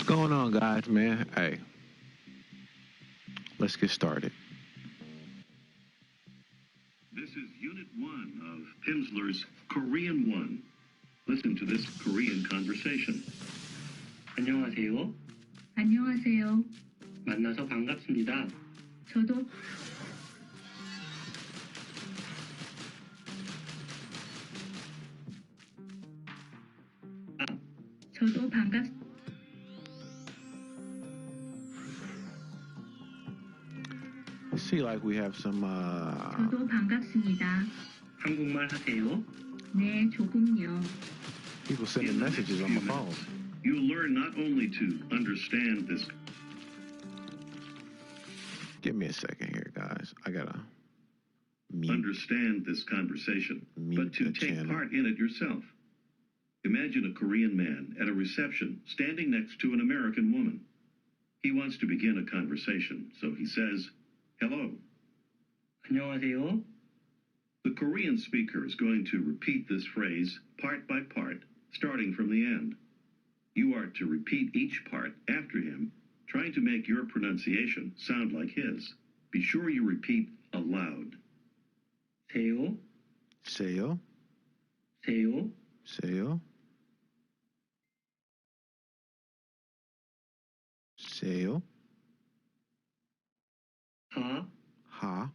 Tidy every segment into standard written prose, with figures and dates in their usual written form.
going on, guys, man? Hey, let's get started. This is Unit 1 of Pimsleur's Korean 1. Listen to this Korean conversation. 안녕하세요. 안녕하세요. 만나서 반갑습니다. 저도 저도 반갑. See, like we have some 저도 반갑습니다. 한국말 하세요? 네, 조금요. people sending In the next messages on few my phone. minutes, you'll learn not only to understand this. Give me a second here, guys. I gotta mute. Understand this conversation, Mute but to the take channel. part in it yourself. Imagine a Korean man at a reception standing next to an American woman. He wants to begin a conversation, so he says, "Hello." 안녕하세요. The Korean speaker is going to repeat this phrase part by part, starting from the end. You are to repeat each part after him, trying to make your pronunciation sound like his. Be sure you repeat aloud. 세요. Seo, 세요. Seo, Seo, 하. Ha,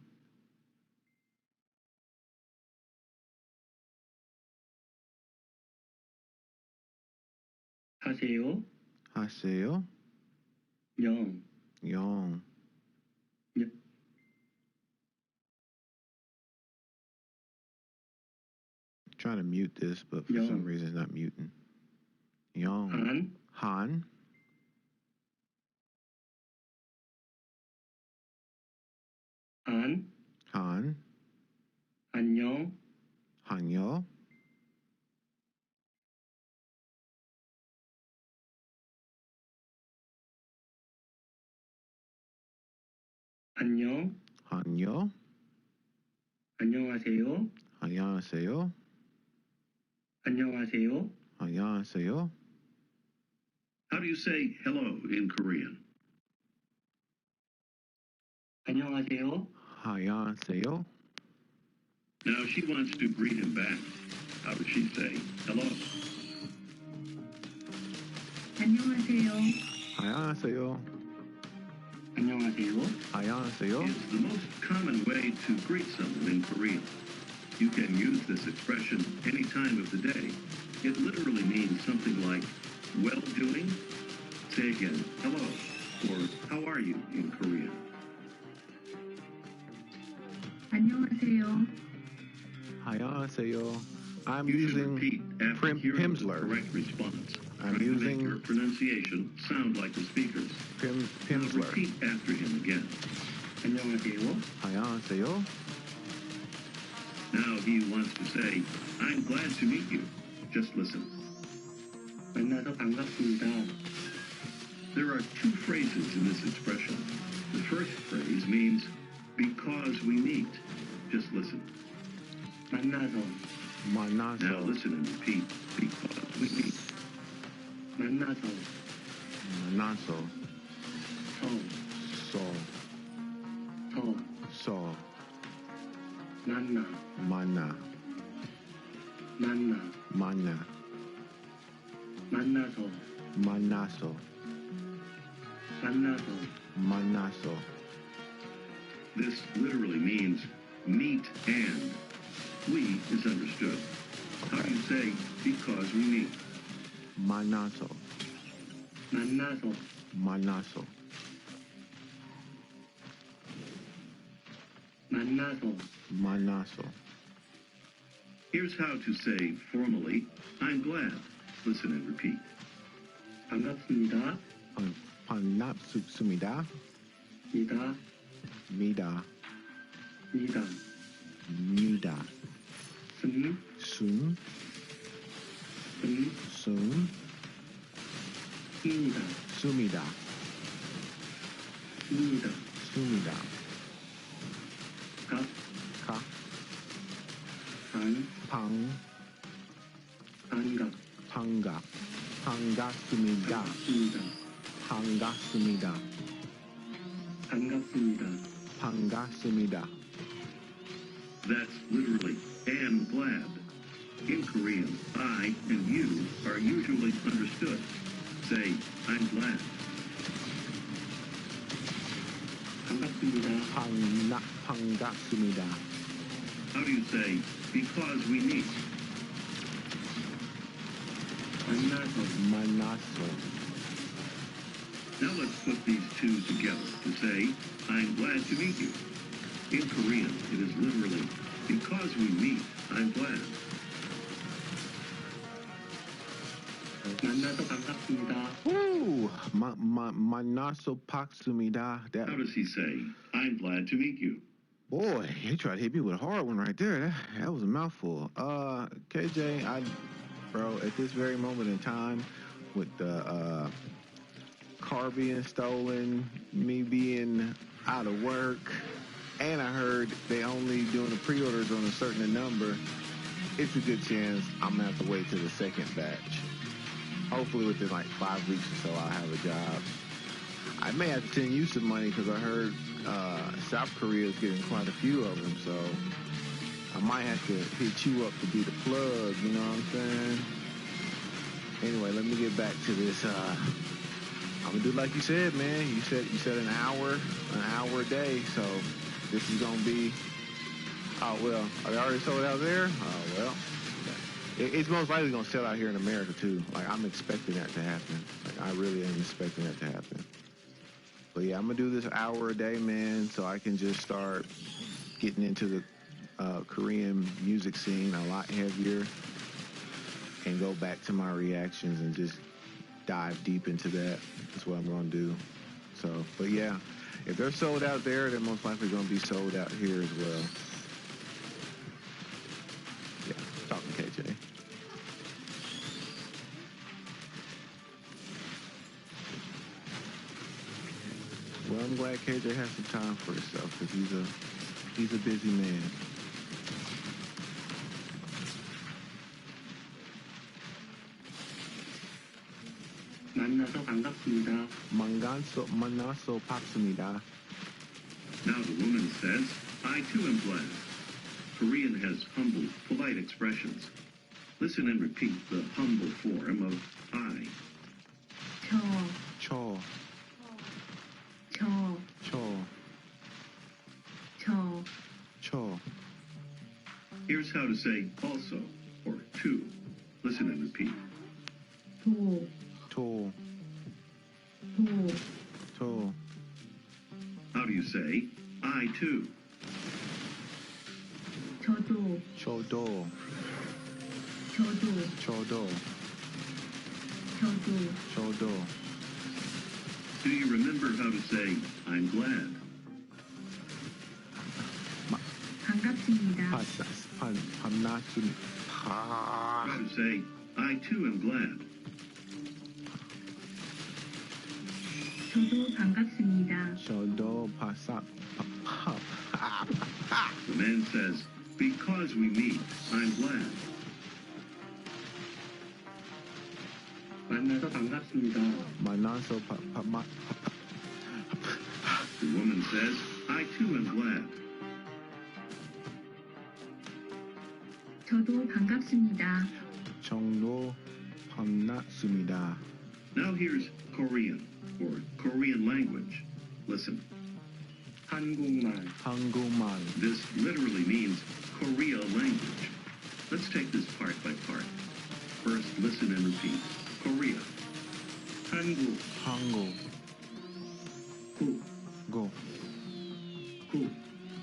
하세요. Haseo, 영. Yong. 영. Trying to mute this, but for some reason it's not muting. Yong. 한. Han, 한. Han, 안녕. Hanyo, 안녕. Hanyo, 안녕하세요. 안녕하세요, 안녕하세요. 안녕하세요. How do you say hello in Korean? 안녕하세요. 안녕하세요. Now she wants to greet him back. How does she say hello? 안녕하세요. 안녕하세요. 안녕하세요. 안녕하세요. It's the most common way to greet someone in Korean. You can use this expression any time of the day. It literally means something like, well doing? Say again, hello, or how are you in Korean? 안녕하세요. 안녕하세요. I'm You should using repeat after hearing the Pimsleur. correct response. I'm Try to using make your pronunciation sound like the speaker's. Now Pimsleur. repeat after him again. 안녕하세요. 안녕하세요. Now he wants to say, I'm glad to meet you. Just listen. 만나서 반갑습니다. There are two phrases in this expression. The first phrase means, because we meet. Just listen. 만나서. Now 만나서. listen and repeat, because we meet. 만나서. 만나서. 서. 서. 서. 서. 만나. 만나. 만나. 만나. 만나서. 만나서. 만나서. 만나서. This literally means meet and. We is understood. How do you say, because we meet? 만나서. 만나서. 만나서. 만나서. 만나서. Here's how to say formally, I'm glad. Listen and repeat. 반갑습니다. 반갑습니다. 이다. 미다. 이다. 미다. 음. 숨. 숨. 입니다. 숨이다. 입니다. 숨이다. 각. 각. 반. 방. 반갑. 반갑습니다. 반갑습니다. 반갑습니다. 반갑습니다. 반갑습니다. That's literally am glad. In Korean, I and you are usually understood. Say, I'm glad. 반갑습니다. 반갑습니다. How do you say, because we meet? 만나서 만나서. Now let's put these two together to say, I'm glad to meet you. In Korean, it is literally, because we meet, I'm glad. 만나서 반갑습니다. Woo! 만나서 박습니다. How does he say, I'm glad to meet you? Boy, he tried to hit me with a hard one right there. That was a mouthful. KJ, bro, at this very moment in time, with the car being stolen, me being out of work, and I heard they only doing the pre-orders on a certain number, it's a good chance I'm gonna have to wait till the second batch. Hopefully within like 5 weeks or so, I'll have a job. I may have to send you some money because I heard South Korea is getting quite a few of them, so I might have to hit you up to be the plug, you know what I'm saying? Anyway, let me get back to this. I'm gonna do like you said, man. You said an hour a day, so this is gonna be, oh well, are they already sold out there? Oh well. It's most likely gonna sell out here in America too. Like I'm expecting that to happen. Like I really am expecting that to happen. But yeah, I'm gonna do this hour a day, man, so I can just start getting into the Korean music scene a lot heavier, and go back to my reactions and just dive deep into that. That's what I'm gonna do. So, but yeah, if they're sold out there, they're most likely gonna be sold out here as well. Yeah, talking KJ. Well, I'm glad KJ has some time for himself because he's a busy man. 만나서 반갑습니다. 만나서 박습니다. Now the woman says, I too am glad. Korean has humble, polite expressions. Listen and repeat the humble form of I. 저. Here's how to say also, or too. Listen and repeat. 도. How do you say I too? 저도 저도. Do you remember how to say I'm glad? 반갑습니다. 반갑습니다. How to say I too am glad? 저도 반갑습니다. 저도 The man says, because we meet, I'm glad. 만나서 반갑습니다. 만나서 The woman says, I too am glad. 저도 반갑습니다. 정도 반갑습니다. Now here's Korean, or Korean language. Listen. 한국말. 한국말. This literally means Korea language. Let's take this part by part. First, listen and repeat. Korea. 한국. 구. 고.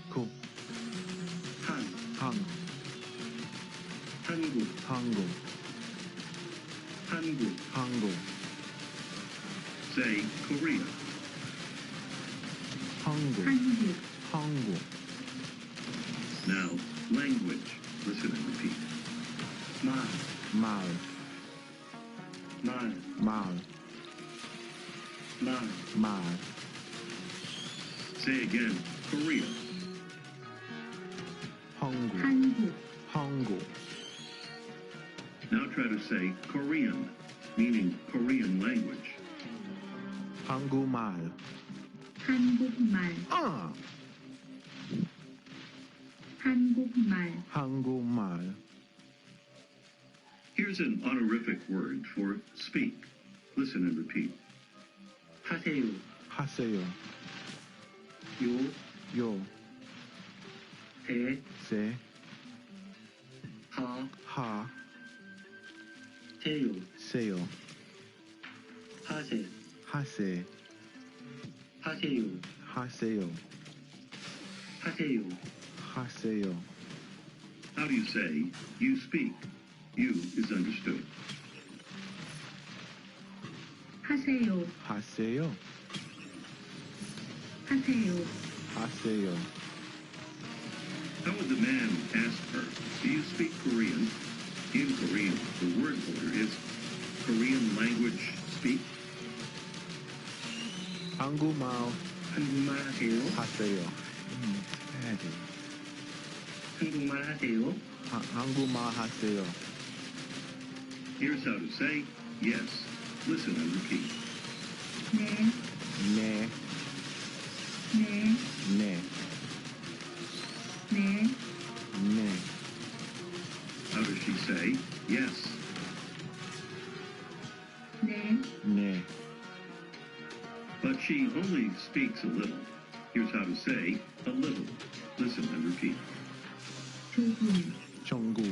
구. 한. 한국. 한국. Say Korea. 한국. Now, language. Listen and repeat. 말. Say again, Korea. 한국. Now try to say Korean, meaning Korean language. 한국말. 한국말, 아, 한국말, 한국말. Here's an honorific word for speak. Listen and repeat. 하세요. 하세요. 요, 요, 세, 세, 하, 하, 세요. 세요. 하세, 하세, 하세요. 하세요. 하세요. 하세요. How do you say you speak? You is understood. 하세요, 하세요. 하세요, 하세요. How would the man ask her, do you speak Korean? In Korean, the word order is Korean language speak. 한국말 한국말 하세요. 하세요. 해야 돼. 한국말 하세요. 한국말 하세요. Here's how to say yes. Listen and repeat. 네, 네, 네, 네, 네, 네. How does she say yes? 네, 네. But she only speaks a little. Here's how to say a little. Listen and repeat. 조금, 정궁,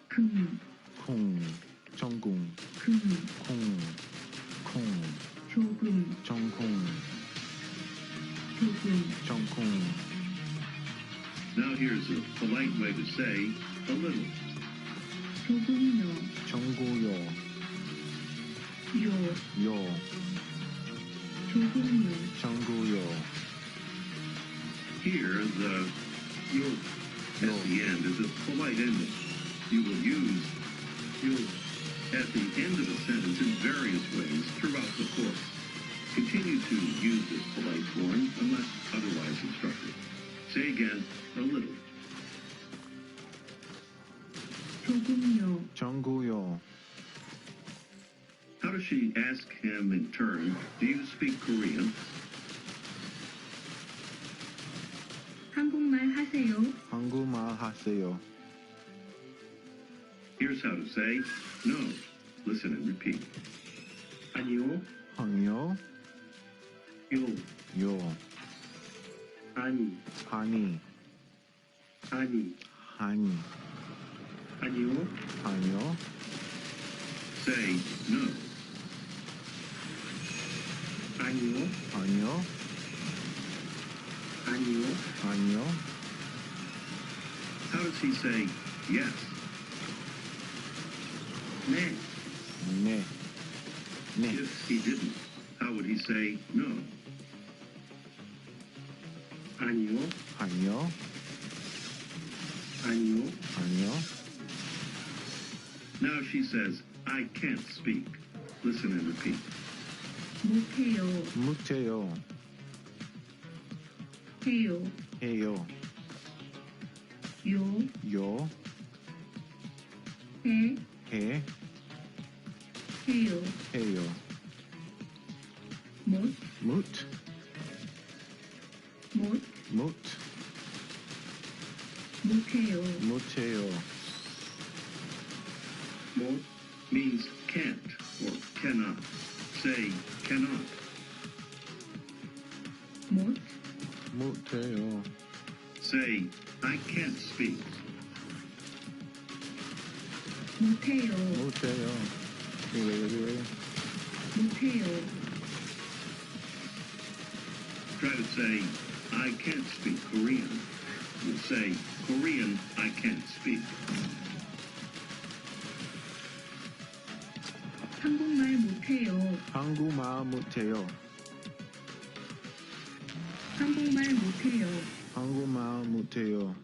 금, 콩, 정궁, 금, 콩, 콩, 조금, 정콩, 조금, 정콩. Now here's a polite way to say a little. 조금요, 정구요, 요, 요, 조금요, 정구요. Here, the yo at the end is a polite ending. You will use yo at the end of a sentence in various ways throughout the course. Continue to use this polite form unless otherwise instructed. Say again, a little. 조금요, 정구요. How does she ask him in turn, do you speak Korean? 한국말 하세요. 한국말 하세요. Here's how to say no. Listen and repeat. 아니요. 아니요, 요, 요, 아니, 아니, 아니, 아니, 아니요. 아니요, Say no. 아니요. 아니요, 아니요. 아니요. How does he say yes? 네. 네, 네. If he didn't, how would he say no? 아니요. 아니요, 아니요. 아니요. Now she says, I can't speak. Listen and repeat. 못해요, 못해요, 해요, 해요, 요, 요, 해, 해, 해요, 해요. 못, 못, 못, 못, 못해요, 못해요. 못, Means can't or cannot. Say cannot. 못, 못해요. Say I can't speak. 못해요, 못해요. 왜? 못해요, Try to say I can't speak Korean. You say Korean I can't speak. 한국말 못해요, 한국말 못해요. 한국말 못해요, 한국말 못해요.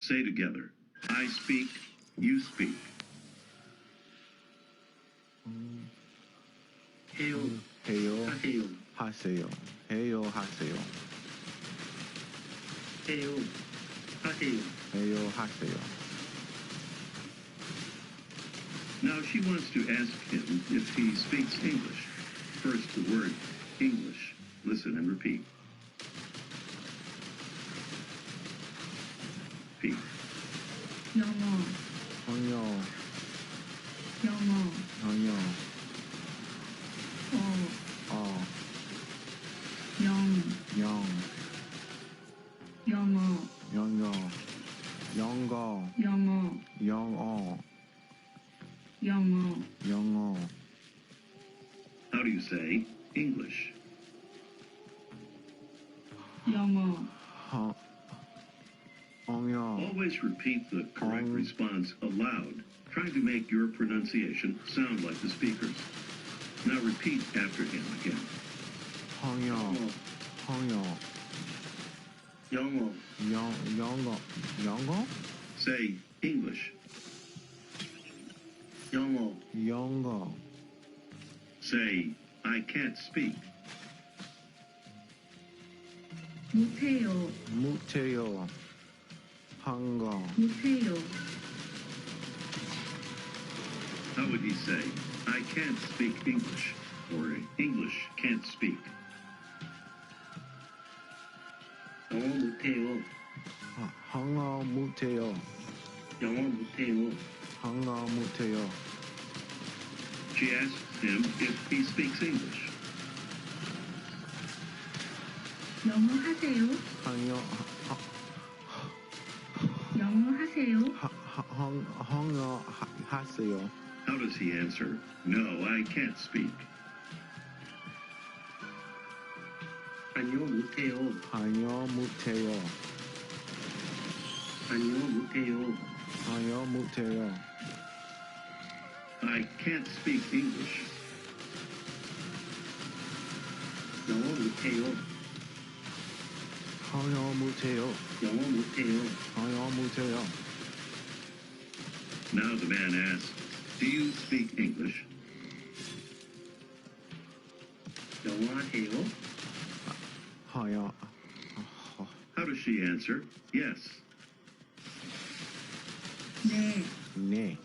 Say together. I speak, you speak. 해요. 해요, 하세요. 하세요. 해요, 하세요. 해요. 하세요. 해요, 하세요. Now she wants to ask him if he speaks English. First, the word English. Listen and repeat. Repeat. 영어, 영어, 영어, 영어, 어, 영, 영어, 영어, 영어, 영어, 영어, 영어. How do you say English? 영어, 영어. Always repeat the correct response aloud, trying to make your pronunciation sound like the speakers. Now repeat after him again. 영어, 영어, 영어, 영어, 영어, Say English. 영어, 영어. Say, I can't speak. 못해요, 못해요. 한국, 못해요, How would he say, I can't speak English, or English can't speak? 영어 못해요. 한국 못해요. 영어 못해요. 한국 못해요. She asks him if he speaks English. 영어 하세요, 한국, 영어 하세요, 한국 하세요. How does he answer, No, I can't speak? 아니요 못해요. 한국 못해요. 아니요 못해요. 한국 못해요. I can't speak English. 영어 못해요. 한국 못해요. 영어 못해요. 한국 못해요. Now the man asks, Do you speak English? 영어 하세요. 한국, How does she answer? Yes. 네, 네.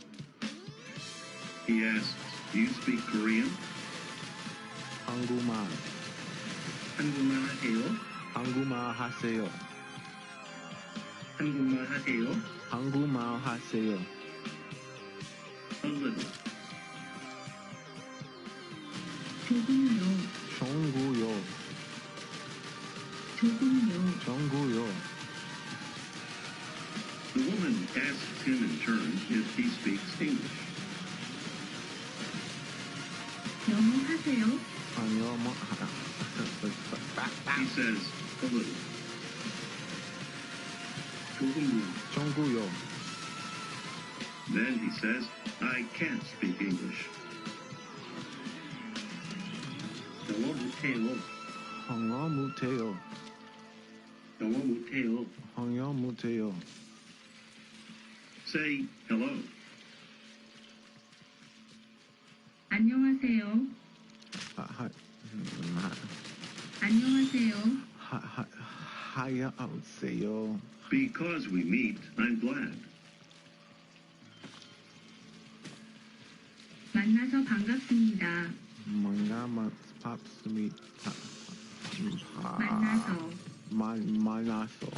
He asks, Do you speak Korean? 한국말, 한국말 하세요. 한국말 하세요. 한국말 하세요. 한국말 하세요. A little. 조금요, 정구요, 조금요, 정구요. The woman asks him in turn if he speaks English. 영어 하세요, 한국 뭐, He says, A little. 조금요. 정구요. Then he says, I can't speak English. 영어 못해요. 한국 못해요. 영어 못해요. 한국 못해요. Say hello. 안녕하세요, 안녕하세요, 하야세요. Because we meet, I'm glad. 만나서 반갑습니다, 만나서 팝스입니다. 만나서, 만나서.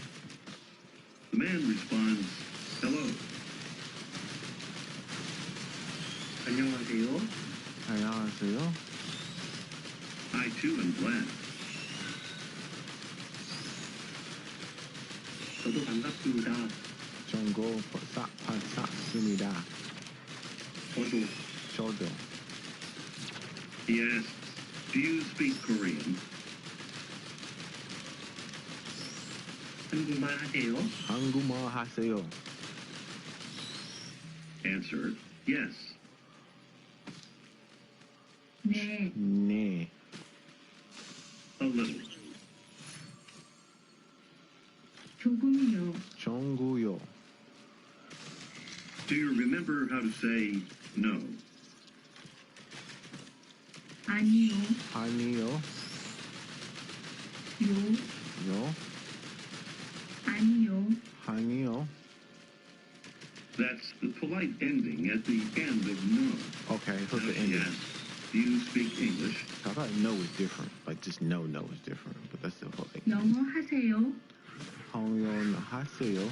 The man responds, Hello. 안녕하세요. 안녕하세요. I too am glad. 저도 반갑습니다. 정고 반갑습니다. 저도 He asks, Do you speak Korean? 한국말 하세요. 한국말 하세요. Answer, Yes. 네, 네. A little. 조금요, 정구요. Do you remember how to say no? 아니요, 아니요. 요, 요. 아니요, That That's the polite ending at the end of no. Okay, so Now the she ending. asks, do you speak English? I thought no is different. Like just no is different. But that's the whole thing. 영어 하세요? 황yon 하세요.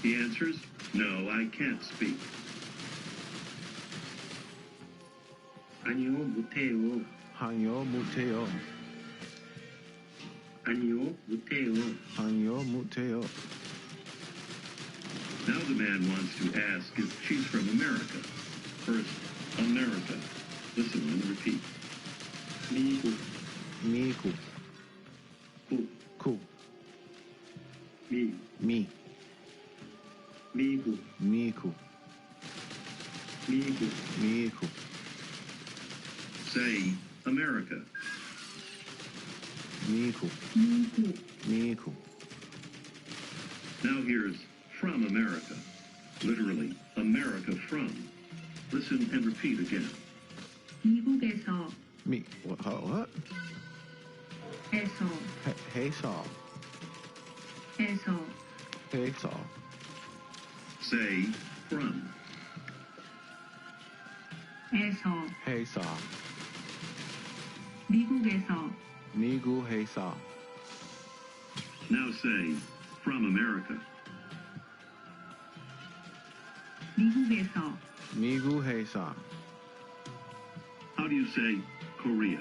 He answers, no, I can't speak. 아니요, 못해요. 황요 못해요. 아니요, 못해요. 황요 못해요. Now the man wants to ask if she's from America. First, America. Listen and repeat. 미국, 미국. 국, 국. 미, 미국, 미국. 미국. 미국. Say, America. 미국. 미국, 미국. Now here's from America. Literally, America from. Listen and repeat again. 미국에서, What? 에서, 해서. 에서, 해서. Say, from. 에서, 해서. 미국에서, 미국 해서. Now say, from America. 미국에서, 미국 해서. How do you say Korea?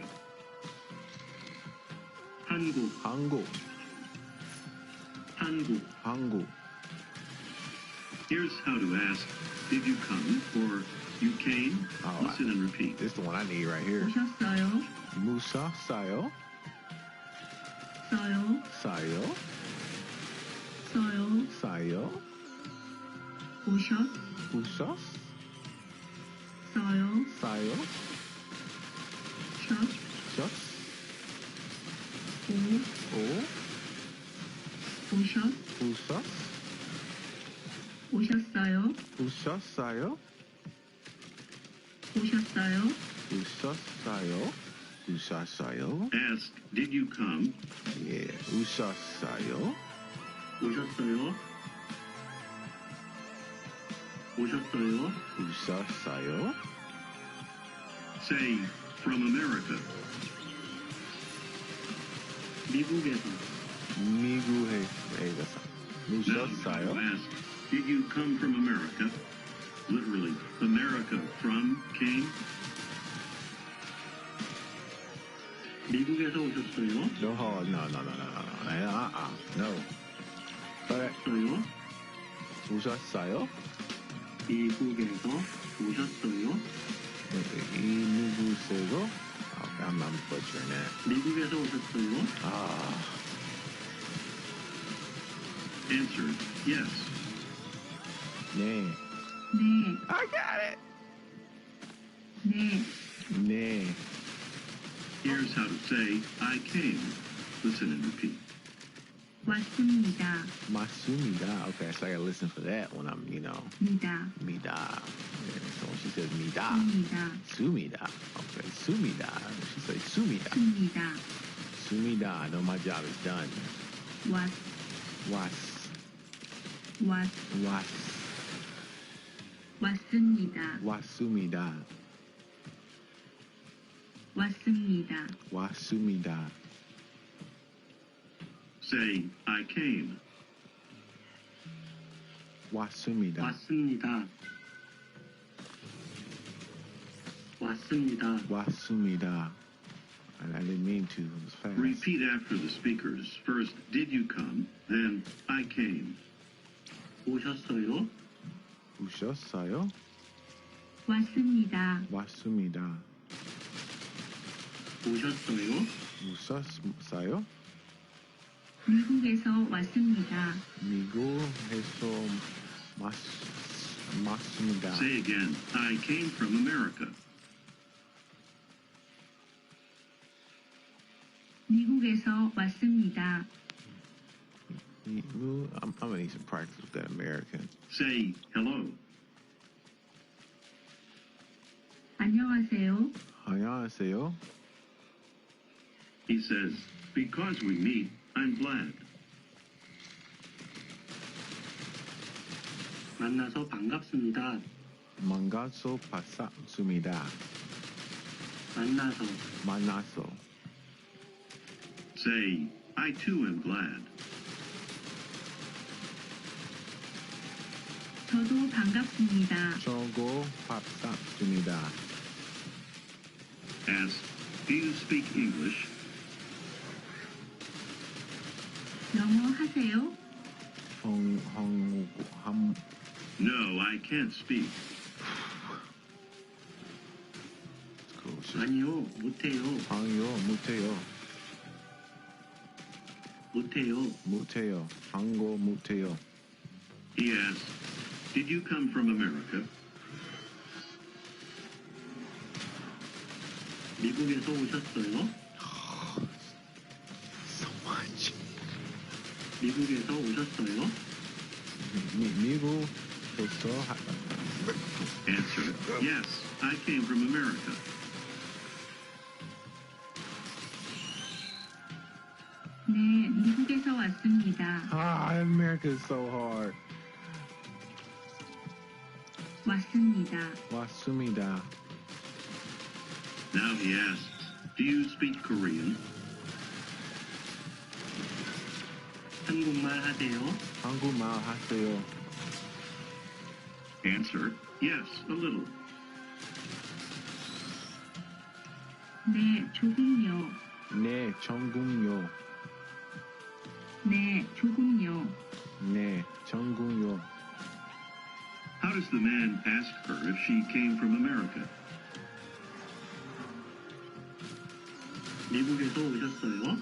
한국, 한국. 한국. 한국. Here's how to ask, did you come or you came? Oh, Listen and repeat. This is the one I need right here. 오셨어요? 무사 싸요. 써요? 싸요. 써요? 싸요. 오셨? 우서. 써요? 싸요. 셨? 셔. 오? 오. 오셨? 우서. 오셨어요? 우셨어요. 오셨어요? 우셨어요. 우셨어요. Ask, did you come? 예, 우셨어요. 오셨어요? 오셨어요? 우셨어요. Say, from America. 미국에서. 미국에 가서 Now how 우셨어요. to ask, did you come from America? Literally, America from came. 미국에서 오셨어요? No, no. 그래, 오셨어요? 우셨어요. 미국에서 오셨어요? 이 미국에서. Okay, I'm butchering that. 미국에서 오셨어요? Answer, yes. 네. 네, I got it. 네, 네. Here's how to say, I came. Listen and repeat. 왔습니다. 맞습니다. Okay, so I gotta listen for that when I'm, 니다, 미다. Yeah, so when she says 미다, 습니다, 수미다. Okay, 수미다. She says 수미다. 습니다. 수미다. I know my job is done. 왔, 왔, 왔, 왔, 왔습니다. 왔습니다. 왔습니다. 왔습니다. Say, I came. 왔습니다. 왔습니다. 왔습니다. 왔습니다. I didn't mean to. It was fast. Repeat after the speakers. First, did you come? Then, I came. 오셨어요? 오셨어요? 왔습니다. 왔습니다. 오셨어요? 오셨어요? 미국에서 왔습니다. 미국에서 맞습니다. Say again, I came from America. 미국에서 왔습니다. I'm gonna need some practice with that American. Say, hello. 안녕하세요. 안녕하세요. He says, because we meet, I'm glad. 만나서 반갑습니다. 만가소 봤습니다. 만나서 만나서. Say, I too am glad. 저도 반갑습니다. 저도 봤습니다. Ask, do you speak English? 영어 하세요? No, I can't speak. 아니요, 못해요. 아니요, 못해요. 못해요. 못해요. 한국 못해요. He asked, did you come from America? 미국에서 오셨어요? So much. 미국에서 오셨어요? 미국에서 Answer, yes, I came from America. 네, 미국에서 왔습니다. America is so hard. 왔습니다. 왔습니다. Now he asks, do you speak Korean? 한국말 하세요? 한국말 하세요. Answer, yes, a little. 네, 조금요. 네, 전국요. 네, 조금요. 네, 전국요. How does the man ask her if she came from America? 미국에서 오셨어요?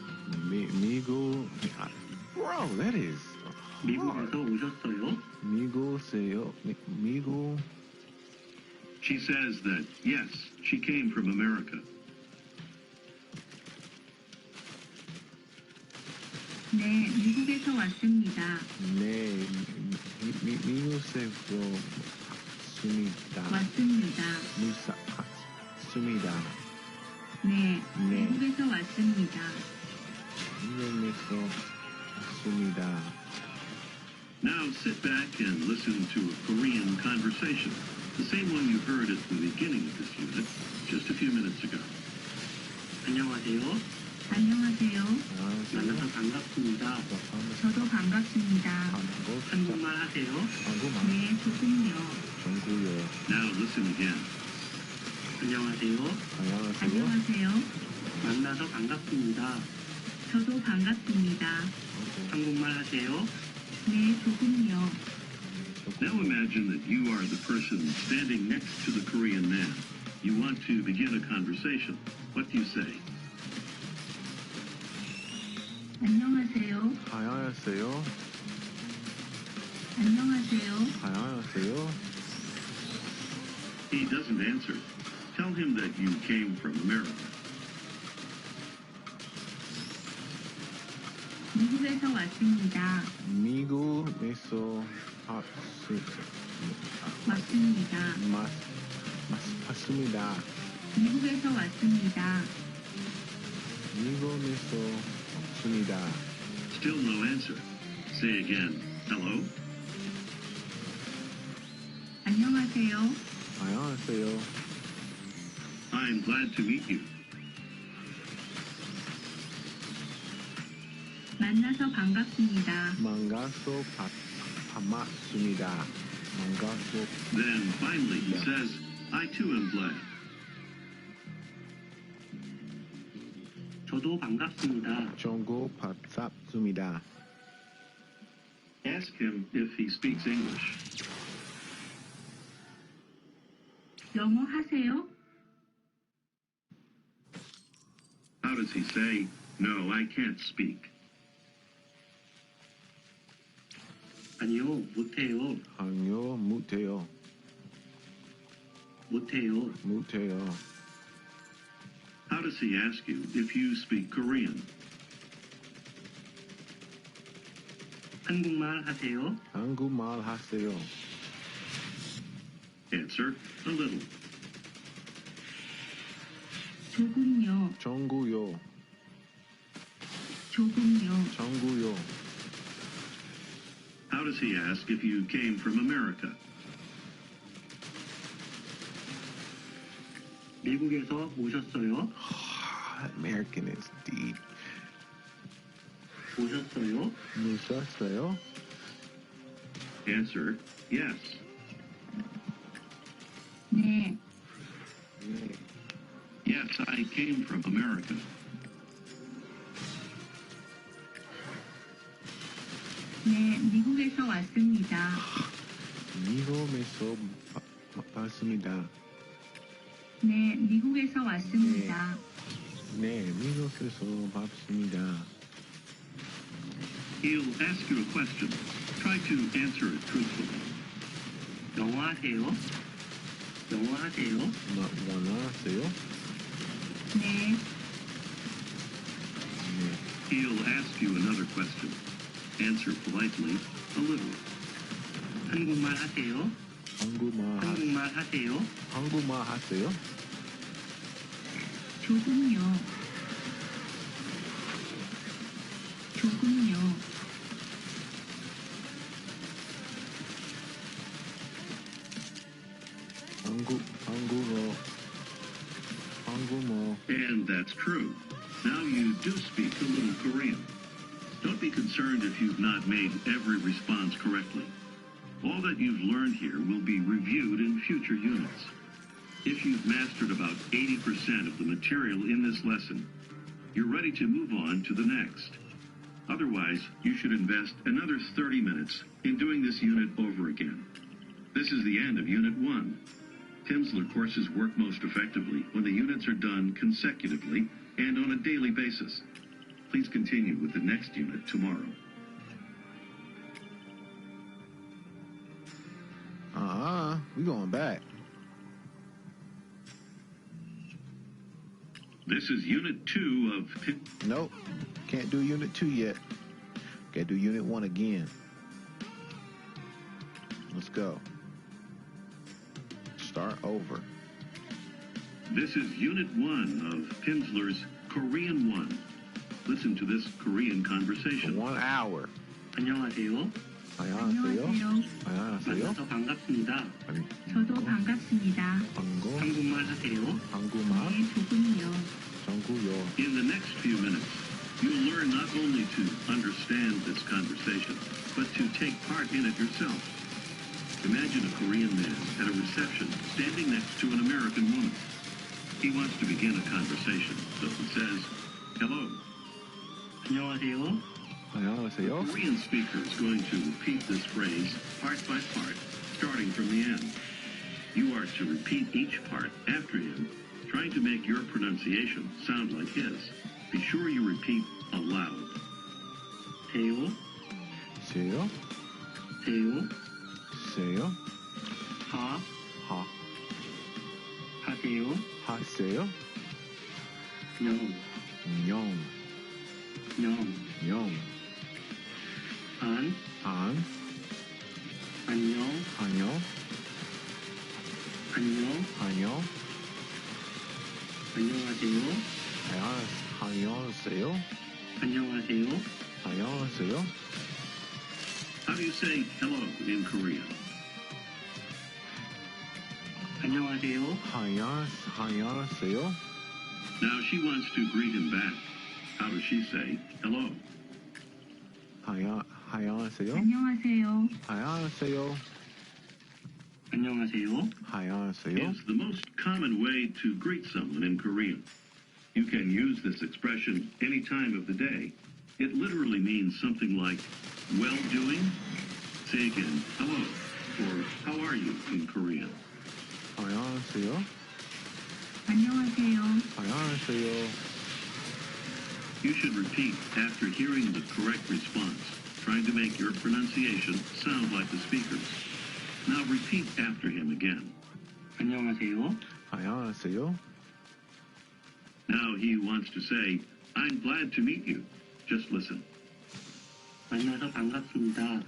미국. Bro, that is hard. 미국에서 오셨어요? 미국에요. 미국. She says that, yes, she came from America. 네, 미국에서 왔습니다. 네, 미국에서 왔습니다. 왔습니다. 왔습니다. 네, 네. 미국에서 왔습니다. 미국에서 왔습니다. Now sit back and listen to a Korean conversation, the same one you heard at the beginning of this unit, just a few minutes ago. 안녕하세요. 안녕하세요. 만나서 반갑습니다. 저도 반갑습니다. 한국말 하세요? 한국말. 네, 조금요. 전국요. Now listen again. 안녕하세요. 안녕하세요. 안녕하세요. 만나서 반갑습니다. 저도 반갑습니다. 한국말 하세요? 네, 조금요. Now imagine that you are the person standing next to the Korean man. You want to begin a conversation. What do you say? 안녕하세요. 안녕하세요. 안녕하세요. 안녕하세요. He doesn't answer. Tell him that you came from America. 미국에서 왔습니다. 미국에서 왔습니다. 왔습니다. 미국에서 왔습니다. 미국에서 왔습니다. Still no answer. Say again. Hello? 안녕하세요. 안녕하세요. I'm glad to meet you. 만나서 반갑습니다. 만가서 반갑습니다. 만가서 Then finally he says, I too am glad. 저도 반갑습니다. 전국 반갑습니다. Ask him if he speaks English. 영어 하세요? How does he say, no, I can't speak? 아니요, 못해요. 아니요, 못해요. 못해요. 못해요. How does he ask you if you speak Korean? 한국말 하세요? 한국말 하세요. Answer, a little. 조금요. 전국요. 조금요. 전국요. How does he ask if you came from America? 미국에서 오셨어요? American is deep. 오셨어요? 오셨어요? Answer, yes. 네, Yes, I came from America. 네, 미국에서 왔습니다. 미국에서 왔습니다. 네, 미국에서 왔습니다. 네, 미국에서 왔습니다. He'll ask you a question. Try to answer it truthfully. 영어 하세요? 영어 하세요? 원하세요? 네, 네. He'll ask you another question. Answer politely, a little. 한국말 하세요? 한국말 하세요? 한국말 하세요? 조금요. 조금요. 한국어. And that's true. Now you do speak a little Korean. Don't be concerned if you've not made every response correctly. All that you've learned here will be reviewed in future units. If you've mastered about 80% of the material in this lesson, you're ready to move on to the next. Otherwise, you should invest another 30 minutes in doing this unit over again. This is the end of Unit 1. Pimsleur courses work most effectively when the units are done consecutively and on a daily basis. Please continue with the next unit tomorrow. We going back. This is Unit 2 of Nope. Can't do Unit 2 yet. Gotta do Unit 1 again. Let's go. Start over. This is Unit 1 of Pimsleur's Korean 1. Listen to this Korean For conversation. 1 hour. 안녕하세요. 안녕하세요. 안녕하세요. 안녕하세요. 만나서 반갑습니다. 저도 반갑습니다. 한국, 한국말 하세요? 한국말, 네, 조금요. 한국어. In the next few minutes, you'll learn not only to understand this conversation, but to take part in it yourself. Imagine a Korean man at a reception standing next to an American woman. He wants to begin a conversation, so he says, "Hello." 안녕하세요. 안녕하세요. Korean speaker is going to repeat this phrase part by part, starting from the end. You are to repeat each part after him, trying to make your pronunciation sound like his. Be sure you repeat aloud. 세요? 세요? 세요? 세요? 하? 하, 하세요? 하세요? 영? 영, 영? 영. 안? 안, 안녕? 안녕, 안녕? 안녕. 안녕하세요? 안녕하세요. 안녕하세요? 안녕하세요. How do you say hello in Korean? 안녕하세요? 안녕하세요. Now she wants to greet him back. How does she say hello? 안녕하세요. 안녕하세요. 안녕하세요. 안녕하세요? 안녕하세요. Is the most common way to greet someone in Korean. You can use this expression any time of the day. It literally means something like, well doing? Say again, hello, or how are you in Korean? 안녕하세요. 안녕하세요. 안녕하세요. You should repeat after hearing the correct response, trying to make your pronunciation sound like the speaker's. Now repeat after him again. 안녕하세요? 안녕하세요. Now he wants to say, I'm glad to meet you. Just listen. 만나서 반갑습니다.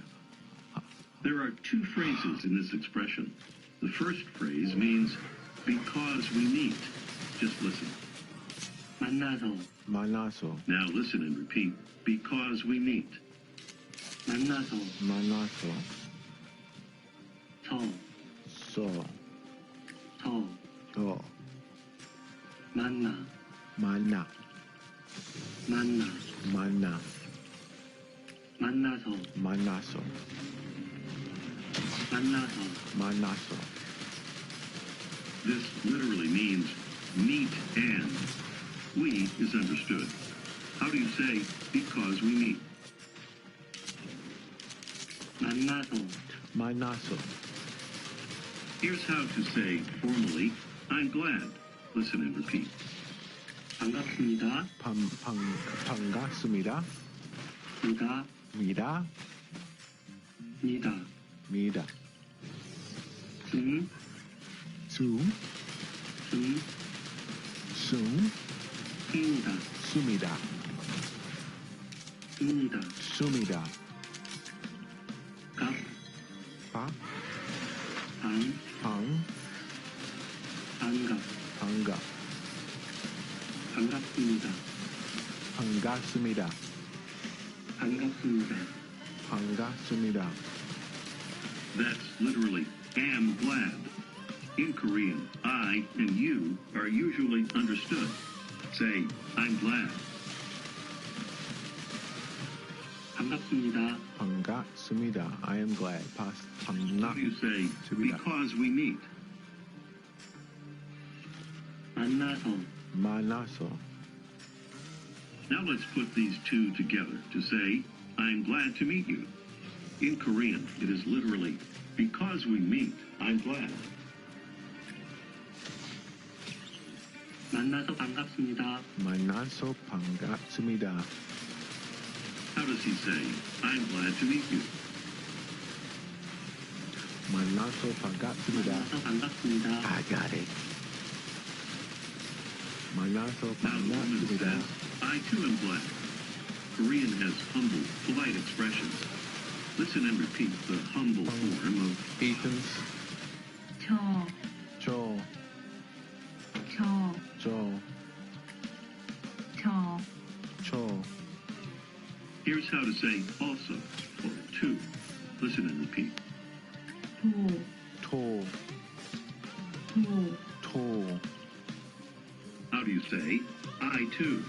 There are two phrases in this expression. The first phrase means, because we meet. Just listen. 만나서, 만나서, Now listen and repeat, because we meet. 만나서, 만나서, 서, 서, 서, 만나, 만나, 만나, 만나, 만나서, 만나서, 만나서, 만나서. This literally means meet and. We is understood. How do you say because we meet? 만나서, 만나서. Here's how to say formally, I'm glad. Listen and repeat. 반갑습니다. 반갑습니다. 이다, 미다, 니다, 미다. 중, 중, 중, 숭, 습니다, 숭이다, 습니다. 숭이다. 갑, 박, 방, 방, 반갑, 반갑, 반갑습니다. 반갑습니다. 반갑습니다. 반갑습니다. That's literally am glad. In Korean, I and you are usually understood. Say, I'm glad. 반갑습니다. 반갑습니다. I am glad. How do you say 반갑습니다. because we meet? 만나서, 만나서. Now let's put these two together to say, I'm glad to meet you. In Korean, it is literally, because we meet, I'm glad. 만나서 반갑습니다. 만나서 반갑습니다. How does he say, I'm glad to meet you? 만나서 반갑습니다. 만나서 반갑습니다. I got it. 만나서 Now the woman 반갑습니다. says, I too am glad. Korean has humble, polite expressions. Listen and repeat the humble form of Ethan's, 저, 저, 저, 저, 저, 저. Here's how to say also or too. Listen and repeat. 도, 토, 도, 토. How do you say I too?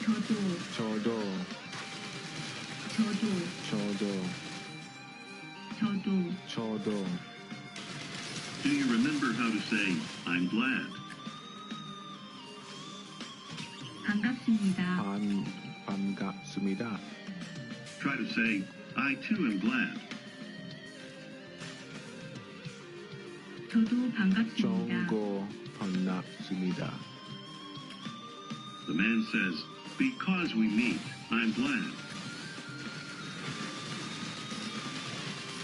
저도, 저도, 저도, 저도, 저도, 저도. Do you remember how to say I'm glad? 반갑습니다. 반갑습니다. Try to say I too am glad. 저도 반갑습니다. 정고 반갑습니다. The man says, because we meet, I'm glad.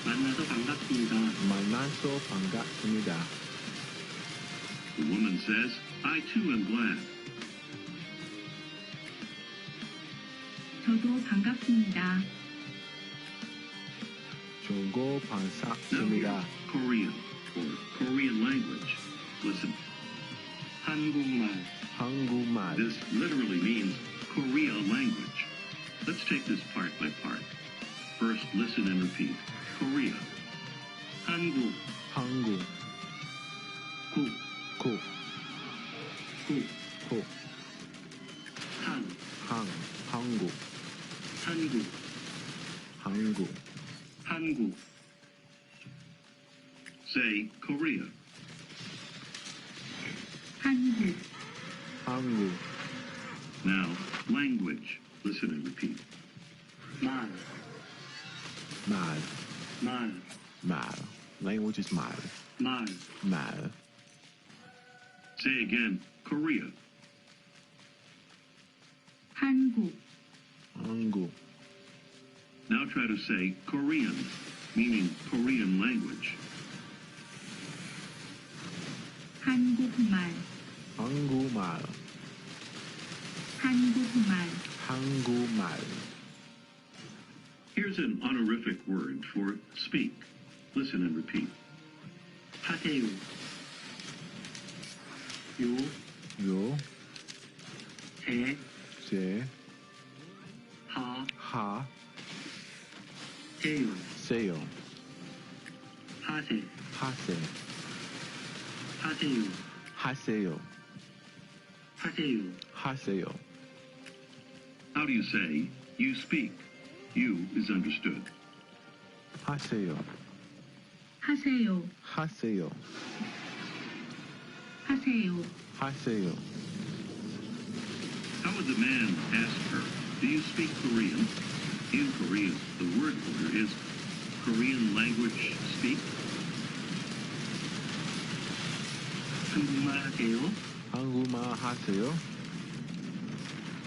만나서 반갑습니다. 만나서 반갑습니다. The woman says, I too am glad. 저도 반갑습니다. 정고 Now 반갑습니다. here's Korean or Korean language. Listen, 한국말, 한국말, this literally means Korea language. Let's take this part by part. First, listen and repeat. Korea, 한국, 한국, 국, 국, 국, 국, 한국, 한국, 한국. 한국, say Korea. 한국, 한국, Now, language. Listen and repeat. 말, 말, 말, 말. Language is 말, 말, 말. Say again, Korea. 한국, 한국, Now try to say Korean, meaning Korean language. 한국말, 한국말, 한국말, 한국말. Here's an honorific word for speak. Listen and repeat. 하세요. 요, 요, 제, 제, 하, 하, 하세요. 세요. 하세. 하세. 하세요. 하세요. 하세요. 하세요. How do you say, you speak? You is understood. 하세요. 하세요. 하세요. 하세요. 하세요. How would the man ask her, do you speak Korean? In Korean, the word order is Korean language speak. 한국말 하세요. 한국말 하세요.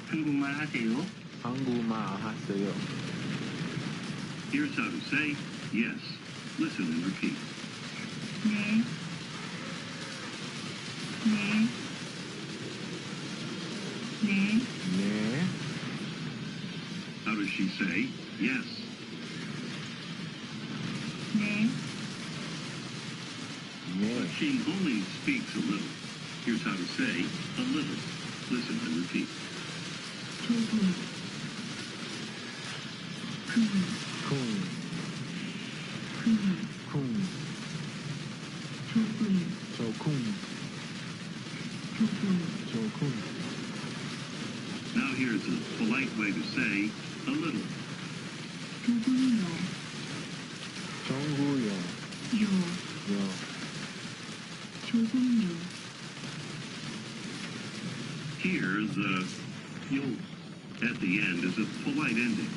한국말 하세요. 한국말 하세요. Here's how to say, yes. Listen and repeat. 네. 네. 네. 네. How does she say, yes? 네. 네. But she only speaks a little. Here's how to say, a little. Listen and repeat. 조금. 금. 쿵. 금. 쿵. 조금. 조쿵. 조금. 조쿵. Now here's a polite way to say, a little. 조금요. 정구요. 요. 요. 조금요. Here, the yo at the end is a polite ending.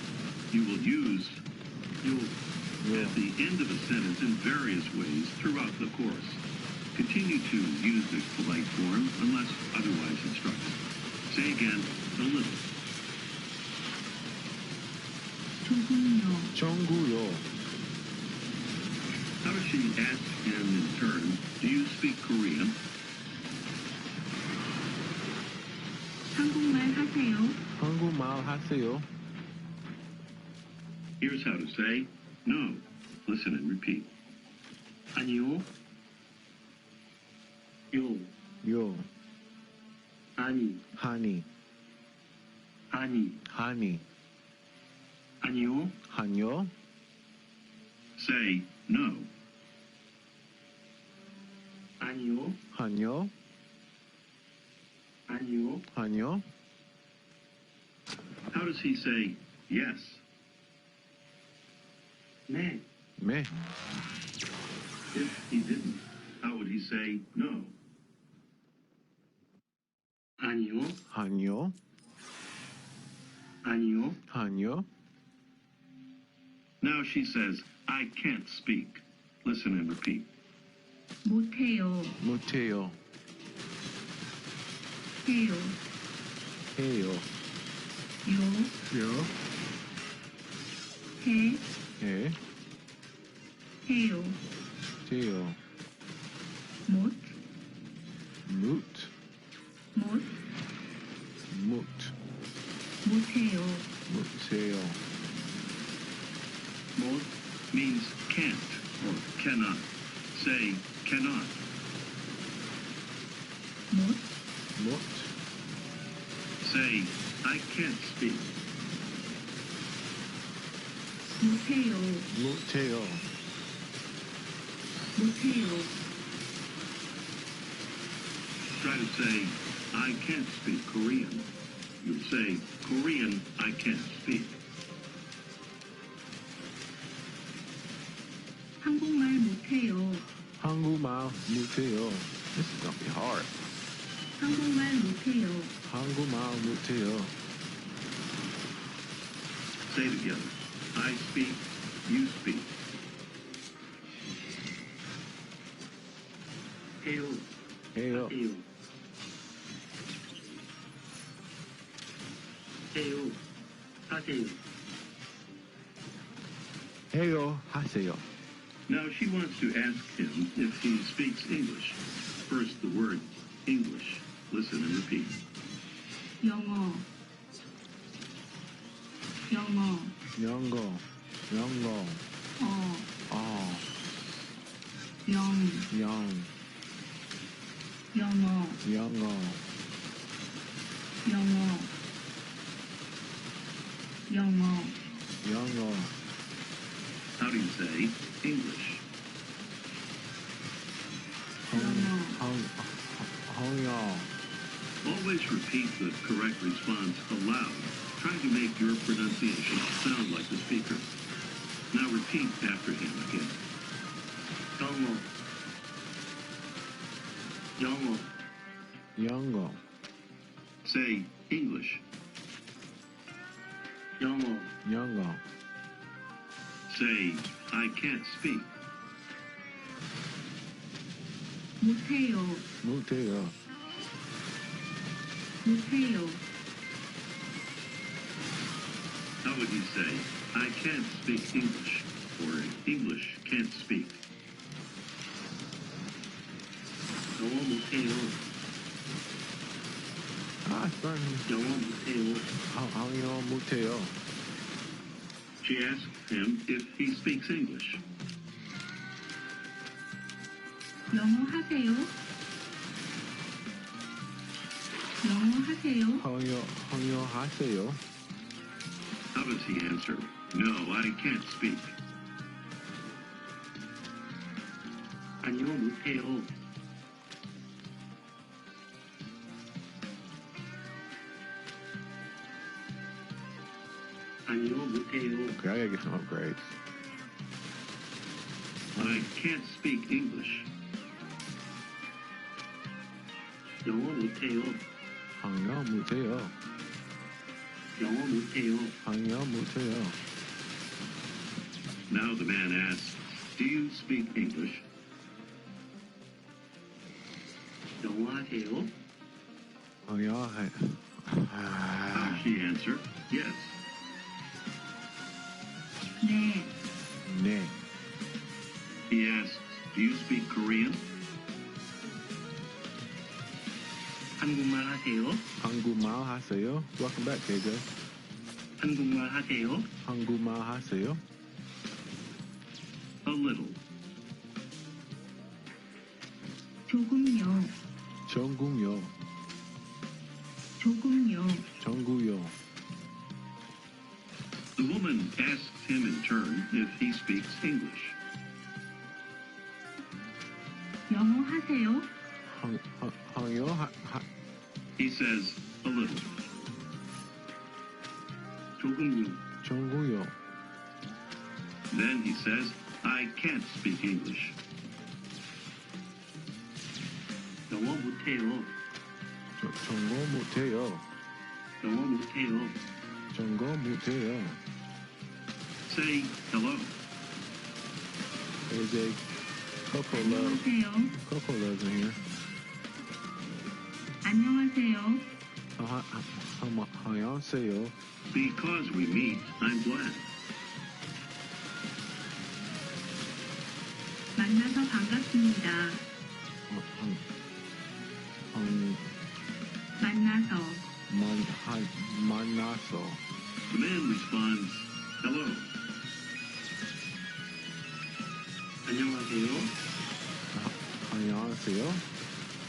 You will use yo 요. at the end of a sentence in various ways throughout the course. Continue to use this polite form unless otherwise instructed. Say again, a little. 조금요. 정구요. How does she ask him in turn, do you speak Korean? 한국말 하세요. 한국말 하세요. Here's how to say, no. Listen and repeat. 아니요. 요. 요. 아니. 하니. 아니. 하니. 아니요. 한요. Say, no. 아니요. 한요. 아니요. 한요. How does he say, yes? 네. 네. If he didn't, how would he say, no? 아니요. 한요. 아니요. 한요. Now she says, I can't speak. Listen and repeat. 못해요. 못해요. 해요. 해요. 요. 요. 해. 해. 해요. 돼요. 못. 못. 못. 못. 못해요. 못해요. 못. Means can't or cannot. Say, cannot. 못. 못. Say, I can't speak. 못해요. 못해요. 못해요. Try to say, I can't speak Korean. You'll say, Korean, I can't speak. 한국말 못해요. 한국말 못해요. This is gonna be hard. 한국말 못해요. 한국말 못해요. Say together, I speak, you speak. 해요. 해요. 해요. 해요. 하세요. 해요. 하세요. Now she wants to ask him if he speaks English. First, the word English. Listen and repeat. 영어. 영어. 영어. 영어. 어. 영. 영어. 영어. 영어. 영어. 영어. How do you say English? Hong Always repeat the correct response aloud, trying to make your pronunciation sound like the speaker. Now repeat after him again. 영어, 영어, Yongo. Say English. 영어, Yongo. Say, I can't speak. 못해요. Muteo. 못해요. How would you say, I can't speak English, or English can't speak? 영어 못해요. Ah, son. 영어 못해요. Hong Muteo. She asked him if he speaks English. 영어 하세요. 영어 하세요. Hong Haseo. How does he answer? No, I can't speak. 아니요, 못해요. 아니요, 못해요. Okay, I gotta get some upgrades. I can't speak English. 영어 못해요. Hong Muteo. 영어 못해요. Hong Muteo. Now the man asks, do you speak English? 영어 하세요. Hong How does she answer? Yes. 네. Ne. He asks, do you speak Korean? 한국말 하세요. Hangumal Haseo. Welcome back, KJ. 한국말 하세요. Hangumal Haseo. A little. 조금요. Chongguyo. 조금요. Chongguyo. The woman asks him in turn if he speaks English. 영어 하세요. Hongyo He says, a little. 조금요. Chongguyo. Then he says, I can't speak English. 영어 못해요. Chonggo Muteo. 영어 못해요. Chonggo Muteo. Say hello. KJ. Coco Love. 안녕하세요. Coco Love's in here. 안녕하세요. Hayanseo. Because we meet, I'm glad. 만나서 반갑습니다. 만나서. Manaso. The man responds, hello. 안녕하세요. Hayanseo.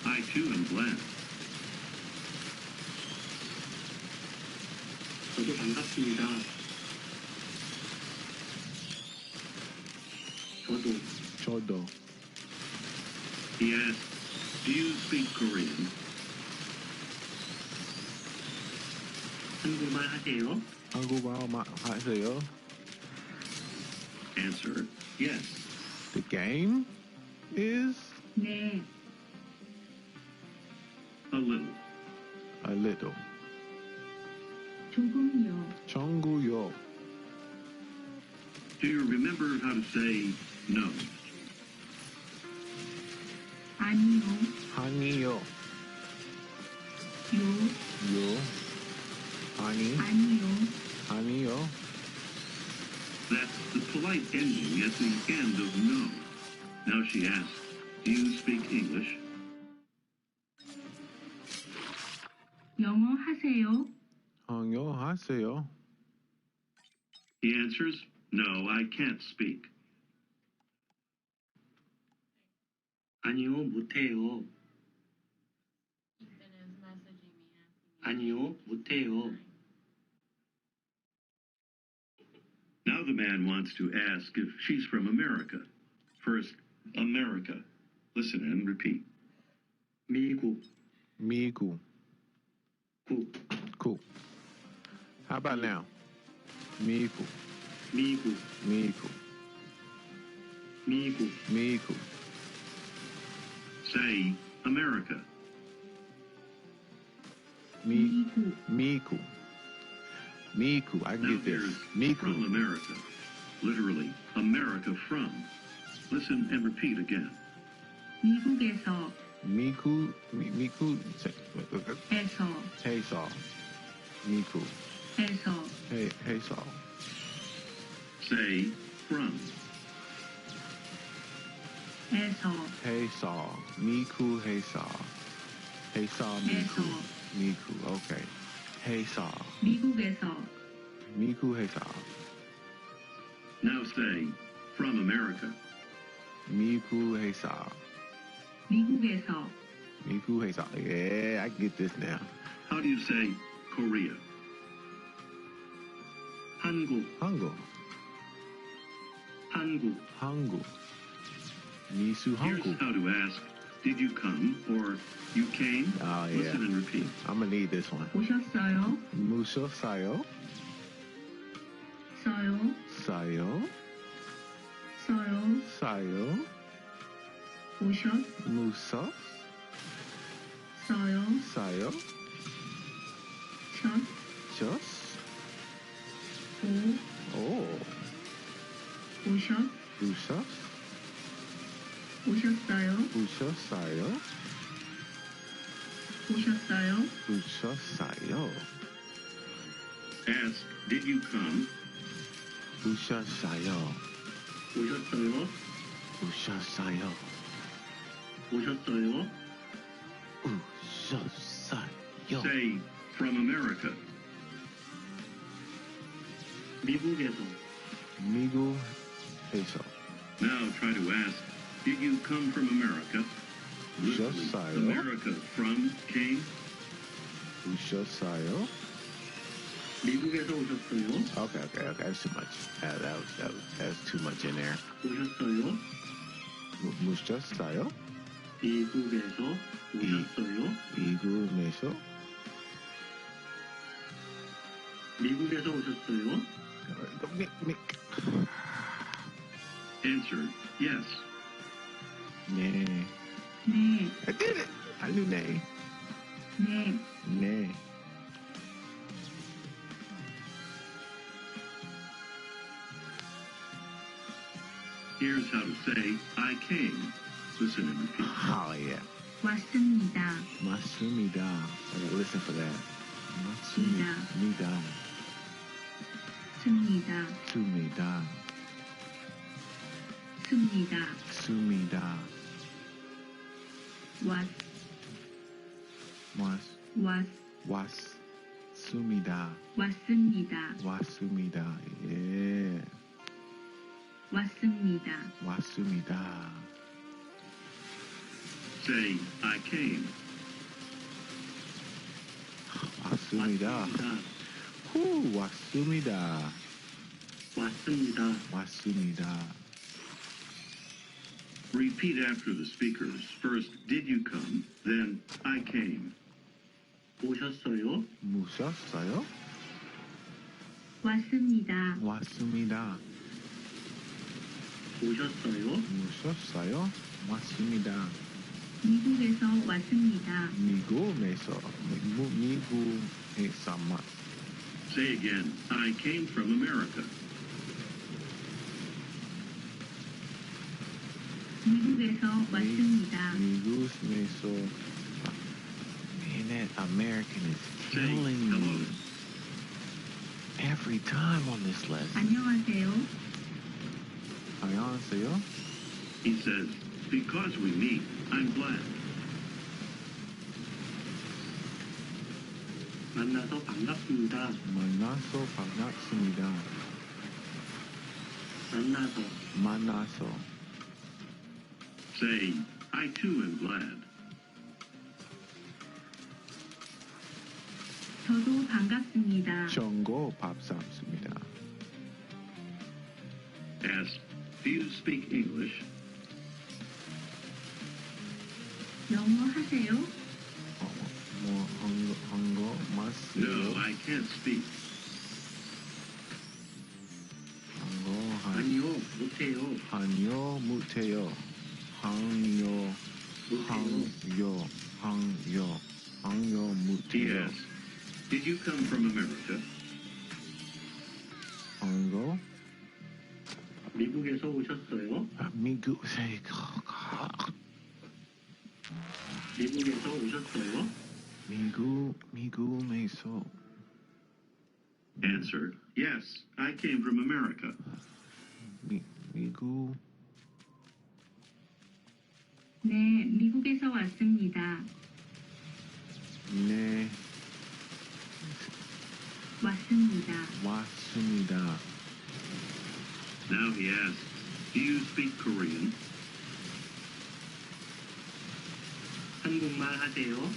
I too am glad. 저도 반갑습니다. 저도. Chodo. He asks, do you speak Korean? 한국말 하세요. Hangumal Haseo. Answer, yes. The game is 네. A little. a little. 조금요. Chongguyo. Do you remember how to say no? 아니요. Haniyo. 요. Yo. Hani. 아니요. Haniyo. That's the polite ending at the end of no. Now she asks, do you speak English? 영어 하세요. Hongyo Haseo. He answers, no, I can't speak. 아니요, 못해요. 아니요, 못해요. Now the man wants to ask if she's from America. First, America. Listen and repeat. 미국, 미국. 국, Cool. How about now? 미국. 미국, 미국. 미국, 미국. Say America. 미, 미국, 미국. 미국. I can Now get this. here's 미국. from America. Literally, America from. Listen and repeat again. 미국에서, 미국. 미국. 에서, 해서. 미국. 에서, 해서. Say from. 에서, 해서. 미국 해서. 해서 미국. 에서, 미국. 오케이. 해서. 미국에서, 미국 해서. Now say from America. 미국 해서. 미국에서, 미국 해서. Yeah, I get this now. How do you say Korea? 한국, 한국. 한국, 한국. 미수 Here's 한국. how to ask, did you come or you came? Oh, yeah. Listen and repeat. I'm gonna need this one. 오셨어요? 무셨어요? 써요? 싸요? 써요? 싸요? 오셨? 무서? 써요? 싸요? 셨? 셔스? 오? 오. 오셨? 부셔? 오셨어요? 부셨어요? 오셨어요? 부셨어요? Ask, did you come? 부셨어요? 오셨어요? 부셨어요? 오셨어요? 부셨어요? Say from America. 미국에서, 미국에서. Now try to ask, did you come from America? Literally, 오셨어요? America from came. 부셨어요? 미국에서 오셨어요? Okay. That's too much. That's too much in there. 오셨어요? 무셨어요? 미국에서 오셨어요? 미국에서? 미국에서 오셨어요? Answer, yes. 네. 네, I did it. I knew 네. 네, 네. Here's how to say, I came. Listen and repeat. Oh yeah. 왔습니다. 맞습니다. I gotta listen for that. 맞습니다. 습니다. 습니다. 습니다. 습니다. 왔, 왔습니다. 왔습니다. 왔습니다. 예. 왔습니다. 왔습니다. Say, I came. 왔습니다. 후, 왔습니다. 왔습니다. 왔습니다. Repeat after the speakers. First, did you come? Then, I came. 오셨어요? 무셨어요? 왔습니다. 왔습니다. 오셨어요? 무셨어요? 왔습니다. 미국에서 왔습니다. 미국에서 미국에서 Say again, I came from America. 미국에서 왔습니다. 미국에서 Man, that American is Say killing hello. me every time on this lesson. 안녕하세요. 안녕하세요. He says, because we meet, I'm glad. 만나서 반갑습니다. 만나서 반갑습니다. 만나서, 만나서 Say, I too am glad. 저도 반갑습니다. 정고 밥 삶습니다. Ask, do you speak English? 영어 하세요? 한거 맞세요? No, I can't speak. 아니요, 못해요. 한요 못해요. 항요 He 못해요. asks, did you come from America? 한거 미국에서 오셨어요? 미국 미국에서 오셨어요? 미국에서 Answer, yes, I came from America. 미국 네, 미국에서 왔습니다. 네 왔습니다. 왔습니다. Now he asks, do you speak Korean? 한국말 하세요?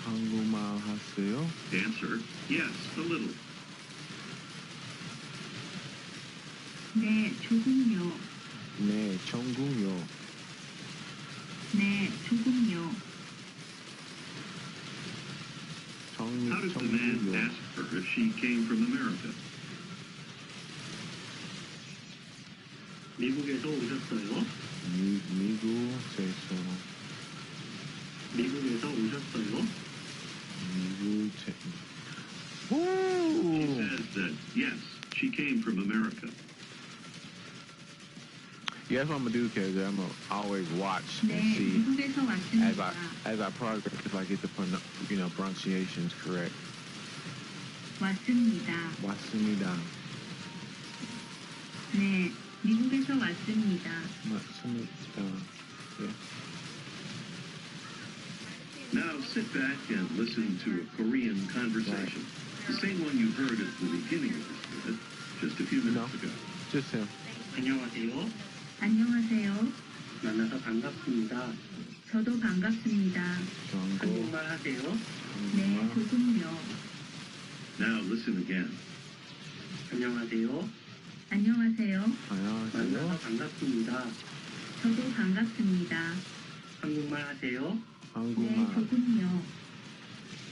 한국말 하세요? Answer, yes, a little. 네, 조금요. 네, 전국요. 네, 조금요. How does the man 전국요. ask her if she came from America? 미국에서 오셨어요? 미국에서 미국에서 오셨어요? 미국에 She 오! says that, yes, she came from America. Yeah, that's what I'm gonna do, Kaz. I'm gonna always watch and 네, see 미국에서 왔습니다. as I progress if I get the pronunciations correct. 왔습니다. 왔습니다. 네, 미국에서 왔습니다. 맞습니다. Yeah. Now sit back and listen to a Korean conversation. The same one you heard at the beginning of this minute, just a few minutes ago. Just him. 안녕하세요. 안녕하세요. 만나서 반갑습니다. 저도 반갑습니다. 정고. 한국말 하세요? 네, 조금요. Now listen again. 안녕하세요. 안녕하세요. 만나서 안녕하세요. 반갑습니다. 저도 반갑습니다. 한국말 하세요? 네, 한국말. 조금요.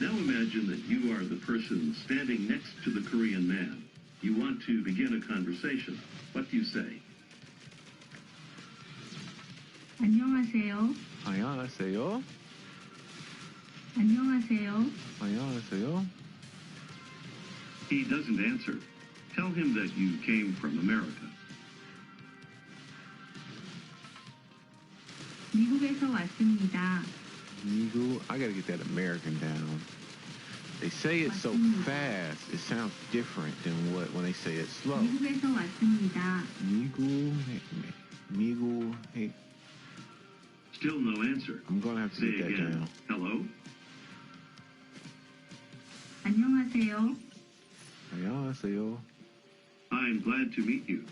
Now imagine that you are the person standing next to the Korean man. You want to begin a conversation. What do you say? 안녕하세요. 안녕하세요. 안녕하세요. 안녕하세요. He doesn't answer. Tell him that you came from America. 미국에서 왔습니다. 미국. I gotta get that American down. They say it so fast. It sounds different than when they say it slow. 미국에서 왔습니다. 미국. Still no answer. I'm gonna have to Say get that again. down. Hello? 안녕하세요. 안녕하세요. I'm glad to meet you.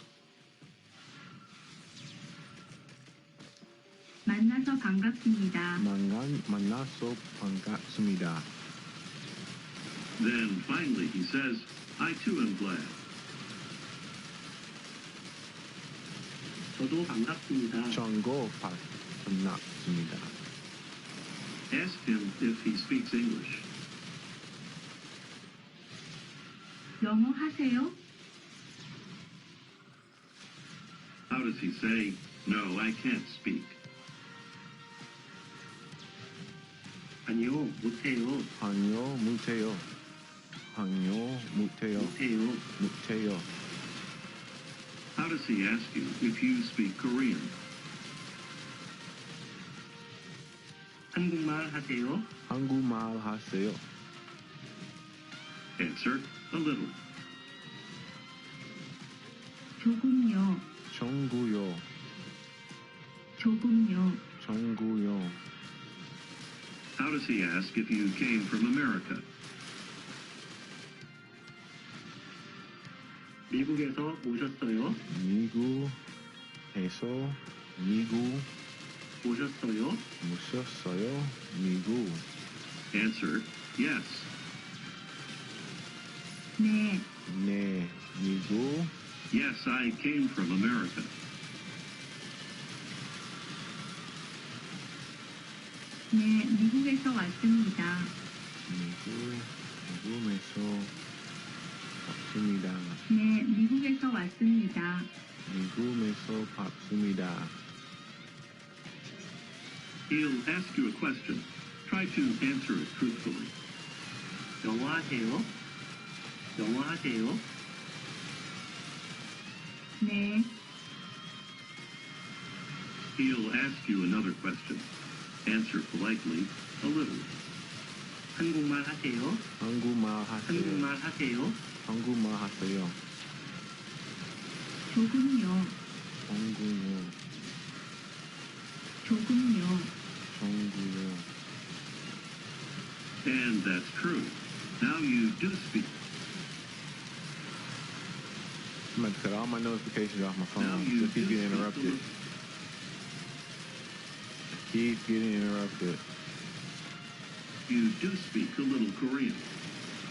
만나서 반갑습니다. 만나서 반갑습니다. Then finally he says, I too am glad. 저도 반갑습니다. 전고 반갑습니다. Ask him if he speaks English. 영어 하세요? How does he say, no, I can't speak? 아니요, 못해요. 아니요, 못해요. 아니요, 못해요. 못해요. 못해요. How does he ask you if you speak Korean? 한국말 하세요? 한국말 하세요. Answer, a little. 조금요. 정구요. 조금요. 정구요. How does he ask if you came from America? 미국에서 오셨어요? 미국에서 오셨어요? 오셨어요? 미국. Answer, yes. 네, 네, 미국. Yes, I came from America. 네, 미국에서 왔습니다. 미국에서 왔습니다. 네, 미국에서 왔습니다. 미국에서 왔습니다. He'll ask you a question. Try to answer it truthfully. 영어 하세요? 영어 하세요? 네, He'll ask you another question. Answer politely, a little. 한국말 하세요? 한국말 하세요. 한국말 하세요? 한국말 하세요. 조금요. 한국어, 조금요. 한국어. And that's true. Now you do speak. I'm about to cut all my notifications off my Now phone. you So I keep do getting speak a interrupted. little. Keep getting interrupted. You do speak a little Korean.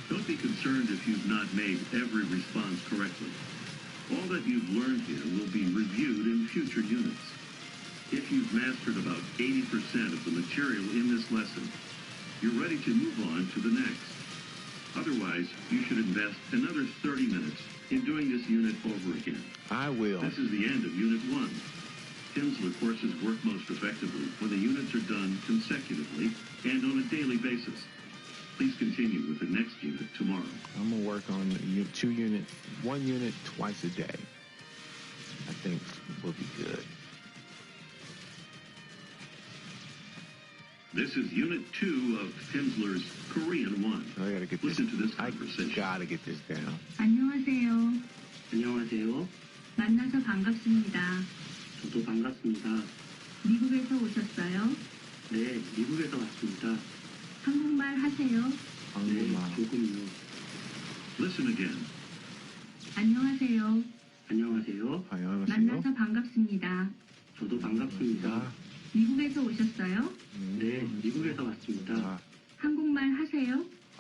Don't be concerned if you've not made every response correctly. All that you've learned here will be reviewed in future units. If you've mastered about 80% of the material in this lesson, you're ready to move on to the next. Otherwise, you should invest another 30 minutes in doing this unit over again. I will. This is the end of Unit 1. Pimsleur courses work most effectively when the units are done consecutively and on a daily basis. Please continue with the next unit tomorrow. I'm gonna work on one unit twice a day. I think will be good. This is Unit 2 of Pimsleur's Korean 1. I gotta get this. Listen to this I conversation. gotta get this down. 안녕하세요. 안녕하세요. 만나서 반갑습니다. 저도 반갑습니다. 미국에서 오셨어요? 네, 미국에서 왔습니다. 한국말 하세요? 네, 한국말. 조금요. Listen again. 안녕하세요. 안녕하세요. 안녕하세요. 만나서 반갑습니다. 저도 반갑습니다. 미국에서 오셨어요? 네, 미국에서 왔습니다. 한국말 하세요?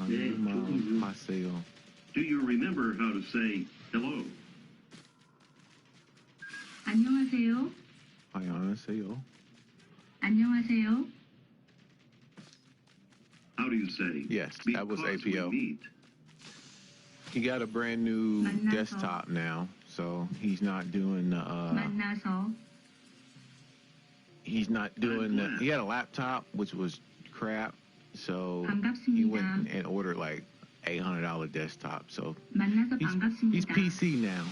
네, 한국말 조금요. 하세요. Do you remember how to say hello? 안녕하세요. 안녕하세요. 안녕하세요. How do you say? Yes, that was "Because APO. we meet"? He got a brand new 만나서. desktop now, so he's not doing the. 만나서. He's not doing the. glad. He had a laptop which was crap, so he 반갑습니다. went and ordered like $800 desktop. So 만나서 he's 반갑습니다. PC now.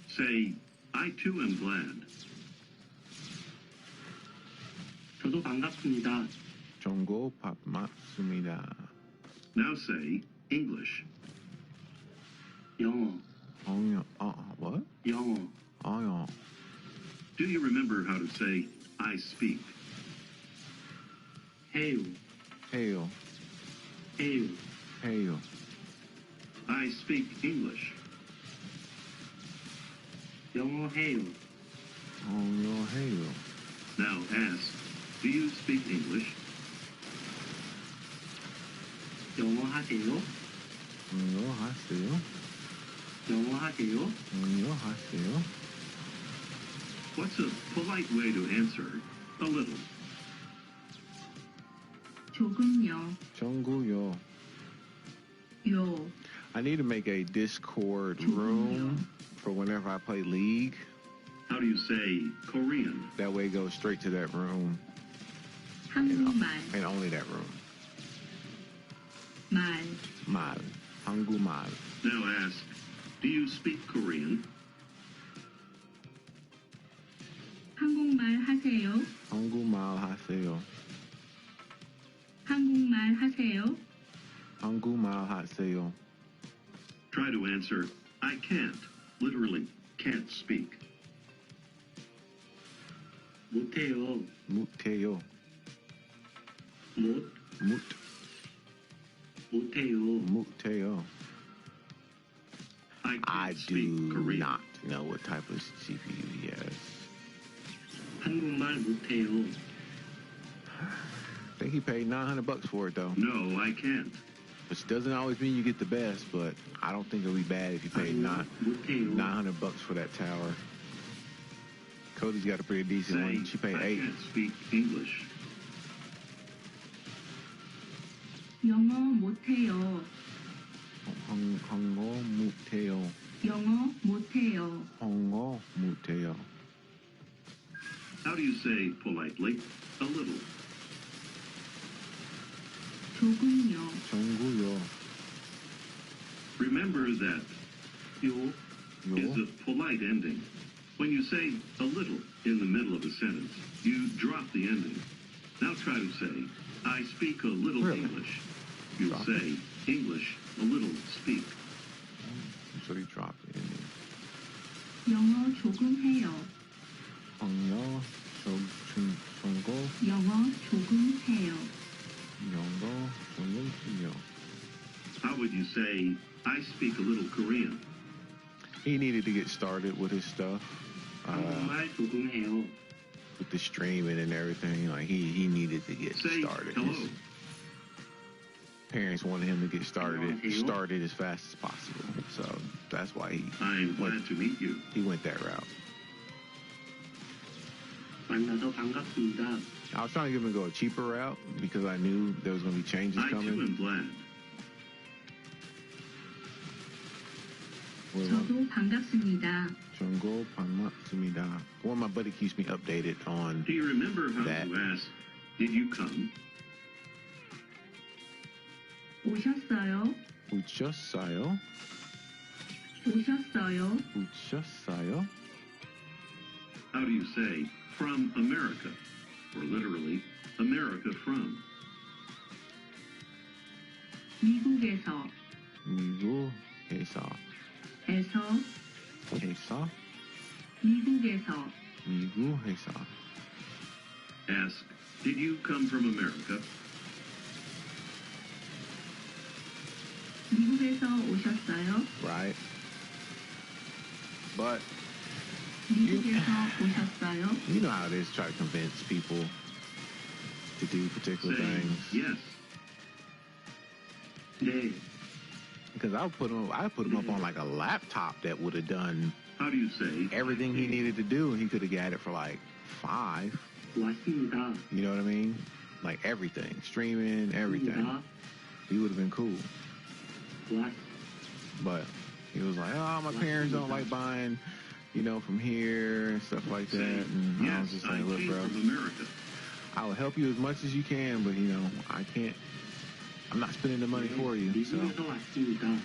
Say, I too am glad. 저도 반갑습니다. 정보 받습니다. Now say English. 영어, What? 영어. Oh, Do you remember how to say I speak? 해요, Hail, 해요. hail. I speak English. 영어 해요. Oh, hail. Now ask, do you speak English? 영어 하세요. 안녕하세요. 영어 하세요. 안녕하세요. What's a polite way to answer a little? 조금요. 정구요. 요. I need to make a Discord 조금요. room for whenever I play League. How do you say Korean? That way it goes straight to that room 한국말. and only that room. 말. 말. 한국말. Now ask, do you speak Korean? 한국말 하세요? 한국말 하세요. 한국말 하세요? 한국말 하세요. Try to answer, I can't. Literally, can't speak. 못해요. 못해요. 못해요. 못해요. I can't I speak do Korean. not know what type of CPU he has. 한국말 못해요. I think he paid $900 for it though. No, I can't. which doesn't always mean you get the best, but I don't think it'll be bad if you pay 못해요. $900 for that tower. Cody's got a pretty decent Say, one. She paid I 8. can't speak English. 영어 못해요. 한국 못해요. 영어 못해요. 한국 못해요. How do you say politely? A little. 조금요. 정구요. Remember that 요. is a polite ending. When you say a little in the middle of a sentence, you drop the ending. Now try to say, I speak a little Really? English. You'll Drop say, English, a little, speak. So he dropped it in there. 영어 조금 해요. 한국 정구 영어 조금 해요. 영어 조금 해요. How would you say, I speak a little Korean? He needed to get started with his stuff. 한국말 조금 해요. With the streaming and everything. Like he needed to get Say started. hello. His parents wanted him to get started as fast as possible. So that's why I'm glad to meet you. he went that route. 만나서 반갑습니다. I was trying to give him to go a cheaper route because I knew there was going to be changes I too coming. am glad. 저도 반갑습니다. 정고 반갑습니다. One of my buddy keeps me updated on Do you remember how that. you asked, did you come? 오셨어요? 오셨어요? 오셨어요? 오셨어요? How do you say, from America? Or literally, America from? 미국에서. 미국에서 에서. 해서 미국에서. 미국에서 Ask, did you come from America? 미국에서 오셨어요? right? But 미국에서 오셨어요? you know how it is, try to convince people to do particular Say, things. yes. 네. Because I put him up on like a laptop that would have done How do you say, everything he needed to do, and he could have got it for like 5. 왔습니다. You know what I mean? Like everything, streaming, everything. 왔습니다. He would have been cool. 왔. But he was like, oh, my parents don't like buying, you know, from here and stuff like that. say, And I was yes, just I like, look, came bro, from America. I will help you as much as you can, but, you know, I can't, I'm not spending the money for you. So 미국에서 왔습니다.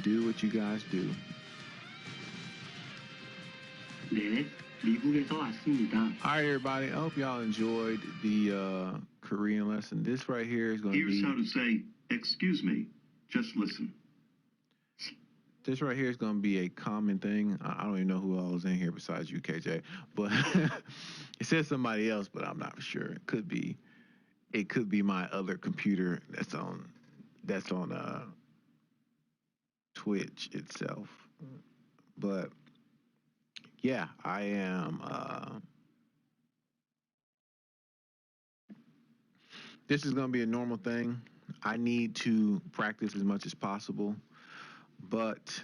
do what you guys do. 네. 미국에서 왔습니다. All right, everybody. I hope y'all enjoyed the Korean lesson. This right here is going to Here's be, how to say, excuse me, just listen. this right here is going to be a common thing. I don't even know who else is in here besides you, KJ. But it says somebody else, but I'm not sure. It could be my other computer that's on Twitch itself. But yeah, I am. This is going to be a normal thing. I need to practice as much as possible, but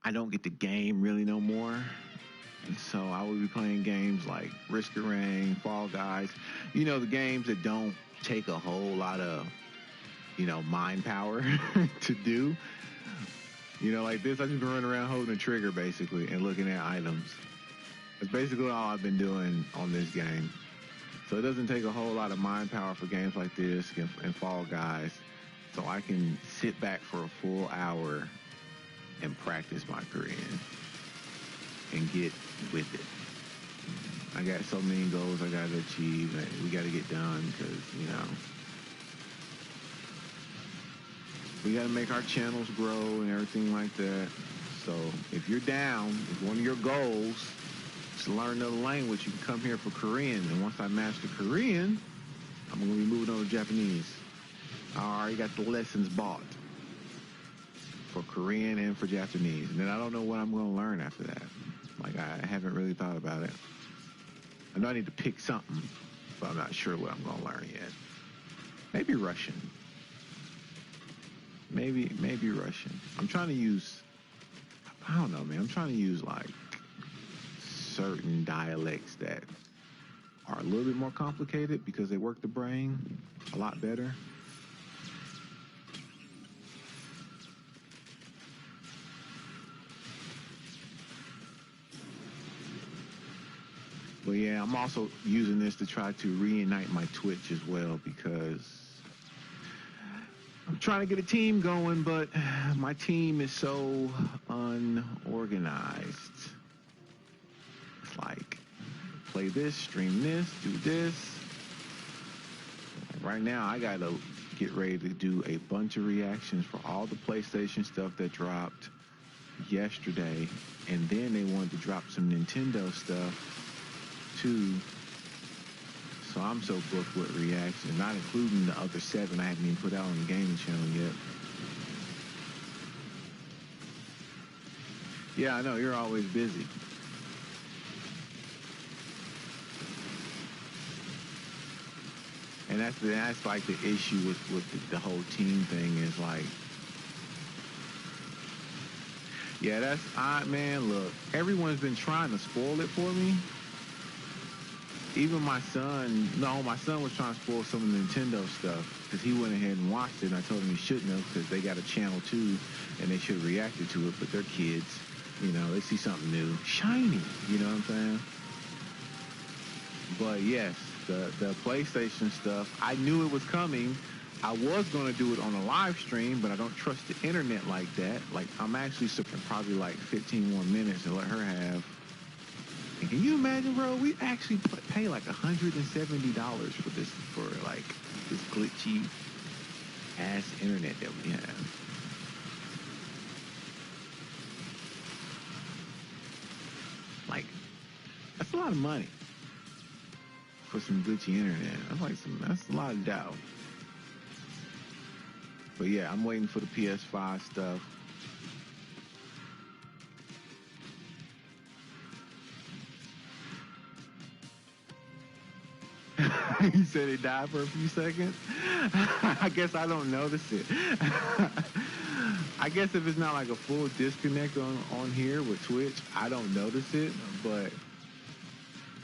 I don't get the game really no more. And so I will be playing games like Risk-A-Rang, Fall Guys. You know, the games that don't take a whole lot of, you know, mind power to do. You know, like this, I just been running around holding a trigger basically and looking at items. That's basically all I've been doing on this game. So it doesn't take a whole lot of mind power for games like this and Fall Guys. So I can sit back for a full hour and practice my Korean and get with it. I got so many goals I got to achieve and we got to get done because, you know, we got to make our channels grow and everything like that. So if you're down, if one of your goals is to learn another language, you can come here for Korean. And once I master Korean, I'm going to be moving on to Japanese. I already got the lessons bought for Korean and for Japanese. And then I don't know what I'm going to learn after that. Like, I haven't really thought about it. I know I need to pick something, but I'm not sure what I'm going to learn yet. Maybe Russian. maybe Russian. I'm trying to use, I don't know, man. I'm trying to use like certain dialects that are a little bit more complicated because they work the brain a lot better. But yeah, I'm also using this to try to reignite my Twitch as well because I'm trying to get a team going, but my team is so unorganized. It's like, play this, stream this, do this. Right now, I gotta get ready to do a bunch of reactions for all the PlayStation stuff that dropped yesterday. And then they wanted to drop some Nintendo stuff too. So I'm so booked with reactions, not including the other 7 I haven't even put out on the gaming channel yet. Yeah, I know, you're always busy. And that's like the issue with the whole team thing is like, yeah, man, look, everyone's been trying to spoil it for me. Even my son was trying to spoil some of the Nintendo stuff because he went ahead and watched it, and I told him he shouldn't have because they got a channel too, and they should have reacted to it, but they're kids, you know, they see something new. Shiny, you know what I'm saying? But yes, the PlayStation stuff, I knew it was coming. I was going to do it on a live stream, but I don't trust the internet like that. Like, I'm actually sipping probably like 15 more minutes and let her have. And can you imagine, bro? We actually pay like $170 for this, for like this glitchy ass internet that we have. Like, that's a lot of money for some glitchy internet. That's a lot of doubt. But yeah, I'm waiting for the PS5 stuff. He said it died for a few seconds. I guess I don't notice it. I guess if it's not like a full disconnect on here with Twitch, I don't notice it. But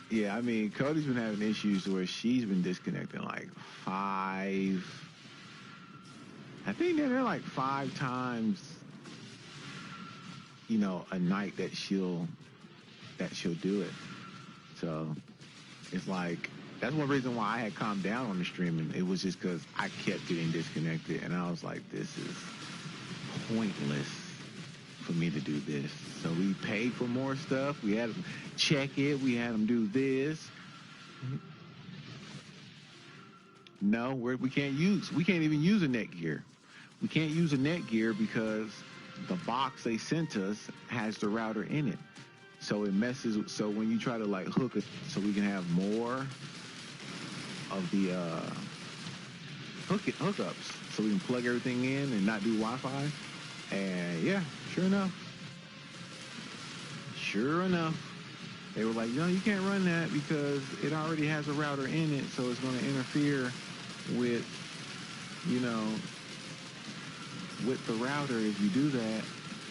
yeah, I mean, Cody's been having issues where she's been disconnecting like 5. I think they're like 5 times, you know, a night that she'll do it. So it's like, that's one reason why I had calmed down on the streaming. It was just because I kept getting disconnected, and I was like, this is pointless for me to do this. So we paid for more stuff. We had them check it. We had them do this. No, we can't even use a Netgear. We can't use a Netgear because the box they sent us has the router in it. So it messes. So when you try to like hook it, so we can have more of the hookups, so we can plug everything in and not do Wi-Fi. And yeah, sure enough, they were like, no, you can't run that because it already has a router in it, so it's going to interfere with, you know, with the router if you do that.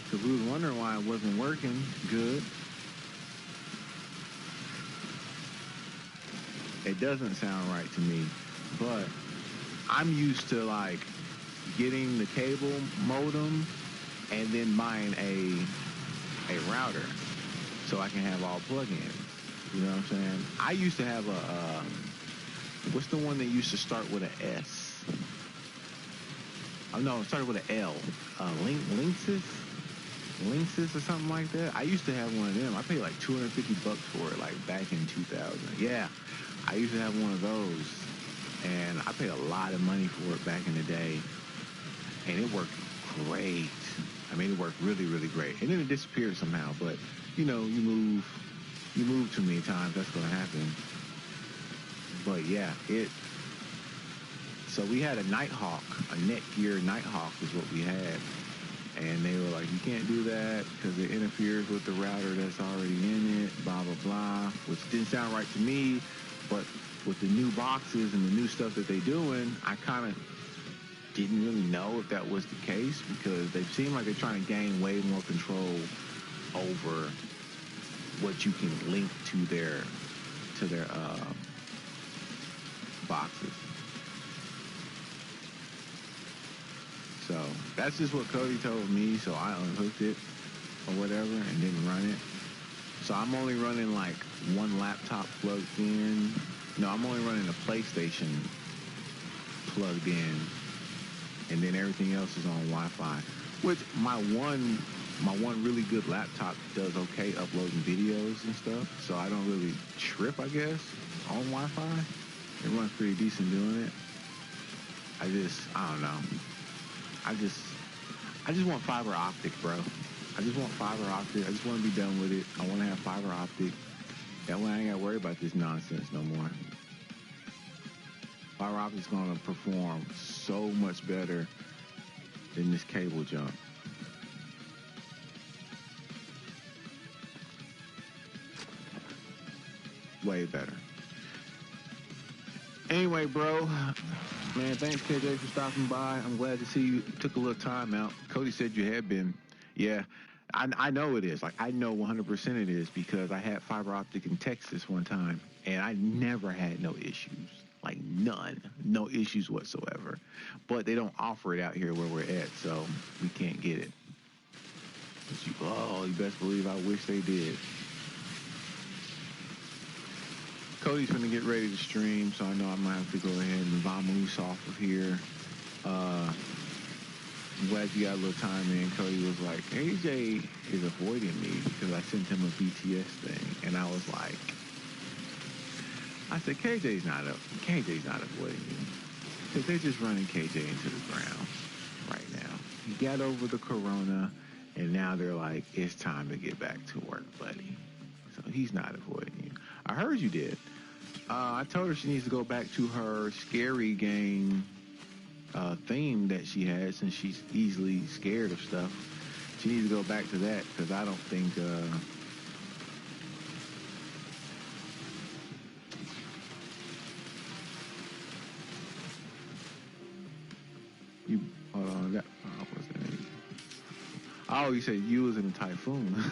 Because we was wondering why it wasn't working good. It doesn't sound right to me, but I'm used to like getting the cable modem and then buying a router so I can have all plugins. You know what I'm saying? I used to have what's the one that used to start with an S? Oh no, it started with an L. Linksys or something like that. I used to have one of them. I paid like $250 for it, like back in 2000. Yeah, I used to have one of those, and I paid a lot of money for it back in the day, and it worked great. I mean, it worked really, really great. And then it disappeared somehow, but you know, you move too many times, that's gonna happen. But yeah, so we had a Nighthawk, a Netgear Nighthawk is what we had. And they were like, you can't do that because it interferes with the router that's already in it, blah, blah, blah, which didn't sound right to me. But with the new boxes and the new stuff that they're doing, I kind of didn't really know if that was the case because they seem like they're trying to gain way more control over what you can link to their boxes. So that's just what Cody told me. So I unhooked it or whatever and didn't run it. So I'm only running like one laptop plugged in. No, I'm only running a PlayStation plugged in, and then everything else is on Wi-Fi. Which my one really good laptop does okay uploading videos and stuff, so I don't really trip, I guess, on Wi-Fi. It runs pretty decent doing it. I don't know. I just want fiber optic, bro. I just want fiber optic. I just want to be done with it. I want to have fiber optic. That way I ain't got to worry about this nonsense no more. Fiber optic's going to perform so much better than this cable junk. Way better. Anyway, bro, man, thanks KJ for stopping by. I'm glad to see you took a little time out. Cody said you had been. Yeah, I know it is. Like, I know 100% it is because I had fiber optic in Texas one time, and I never had no issues. Like, none. No issues whatsoever. But they don't offer it out here where we're at, so we can't get it. You best believe I wish they did. Cody's gonna get ready to stream, so I know I'm gonna have to go ahead and vamoose off of here. I'm glad you got a little time in. Cody was like, AJ is avoiding me because I sent him a BTS thing, and I was like, I said, KJ's not avoiding you. Because they're just running KJ into the ground right now. He got over the corona, and now they're like, it's time to get back to work, buddy. So he's not avoiding you. I heard you did. I told her she needs to go back to her scary game theme that she has, since she's easily scared of stuff. She needs to go back to that because I don't think you. Hold on, that. What's that name? Oh, you said you was in a typhoon.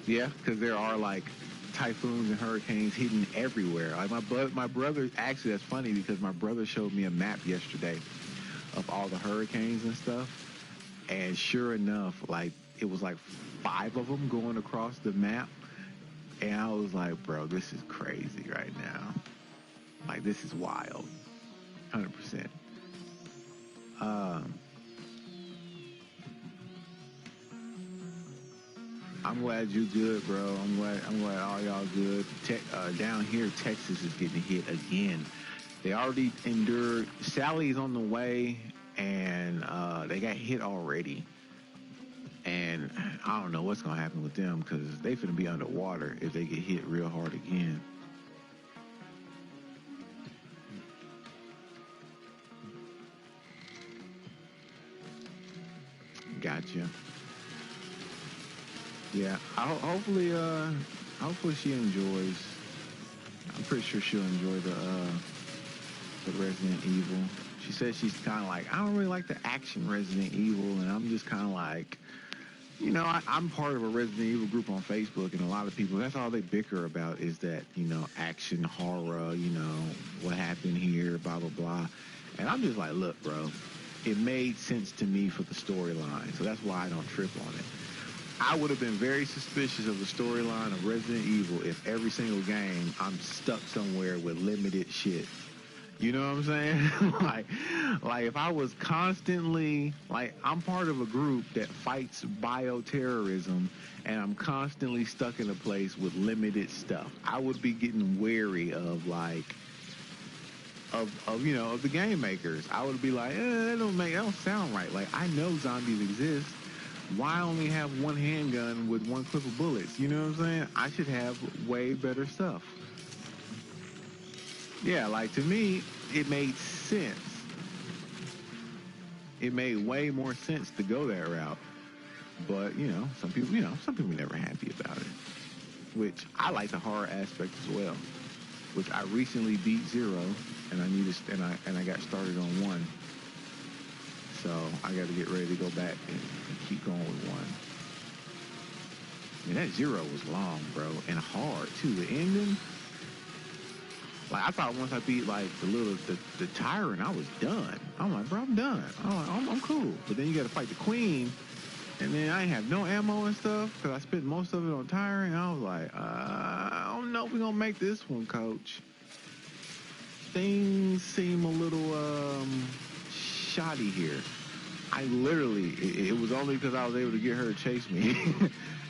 Yeah, because there are like typhoons and hurricanes hidden everywhere. Like my brother, actually that's funny because my brother showed me a map yesterday of all the hurricanes and stuff, and sure enough, like it was like 5 of them going across the map, and I was like, bro, this is crazy right now. Like, this is wild. 100%. I'm glad you good, bro. I'm glad all y'all good. Down here, Texas is getting hit again. They already endured. Sally's on the way, and they got hit already. And I don't know what's gonna happen with them because they finna be underwater if they get hit real hard again. Gotcha. Yeah, hopefully she enjoys. I'm pretty sure she'll enjoy the Resident Evil. She says she's kind of like, I don't really like the action Resident Evil, and I'm just kind of like, I'm part of a Resident Evil group on Facebook, and a lot of people, that's all they bicker about is that, action, horror, what happened here, blah, blah, blah. And I'm just like, look, bro, it made sense to me for the storyline, so that's why I don't trip on it. I would have been very suspicious of the storyline of Resident Evil if every single game I'm stuck somewhere with limited shit. You know what I'm saying? like if I was constantly, like, I'm part of a group that fights bioterrorism, and I'm constantly stuck in a place with limited stuff. I would be getting wary of the game makers. I would be like, that don't sound right. Like, I know zombies exist. Why only have one handgun with one clip of bullets? You know what I'm saying? I should have way better stuff. Yeah, like, to me, it made sense. It made way more sense to go that route. But, some people are never happy about it. Which, I like the horror aspect as well. which I recently beat 0, and I need to and I got started on 1. So I got to get ready to go back and keep going with 1. Man, that 0 was long, bro, and hard too. The ending, like I thought once I beat like the tyrant, I was done. I'm like, bro, I'm done. I'm cool. But then you got to fight the queen, and then I ain't have no ammo and stuff because I spent most of it on tyrant. And I was like, I don't know if we're gonna make this one, coach. Things seem a little shoddy here. I literally, it was only because I was able to get her to chase me.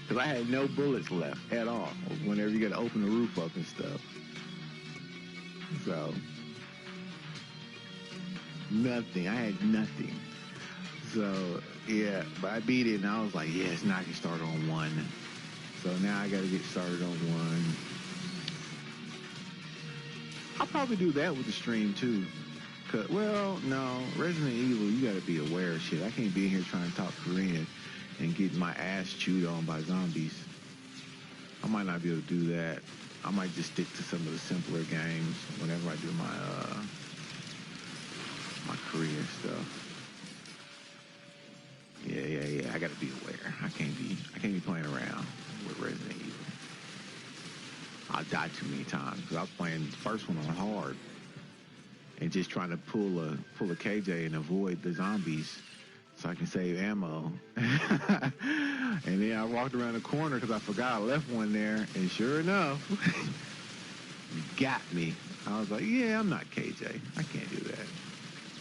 Because I had no bullets left at all whenever you got to open the roof up and stuff. So, nothing. I had nothing. So, yeah, but I beat it and I was like, yes, now I can start on 1. So now I got to get started on 1. I'll probably do that with the stream too. Well, no, Resident Evil, you got to be aware of shit. I can't be in here trying to talk Korean and get my ass chewed on by zombies. I might not be able to do that. I might just stick to some of the simpler games whenever I do my Korean stuff. Yeah. I got to be aware. I can't be playing around with Resident Evil. I'll die too many times because I was playing the first one on hard and just trying to pull a KJ and avoid the zombies so I can save ammo. And then I walked around the corner because I forgot I left one there, and sure enough, you got me. I was like, yeah, I'm not KJ. I can't do that.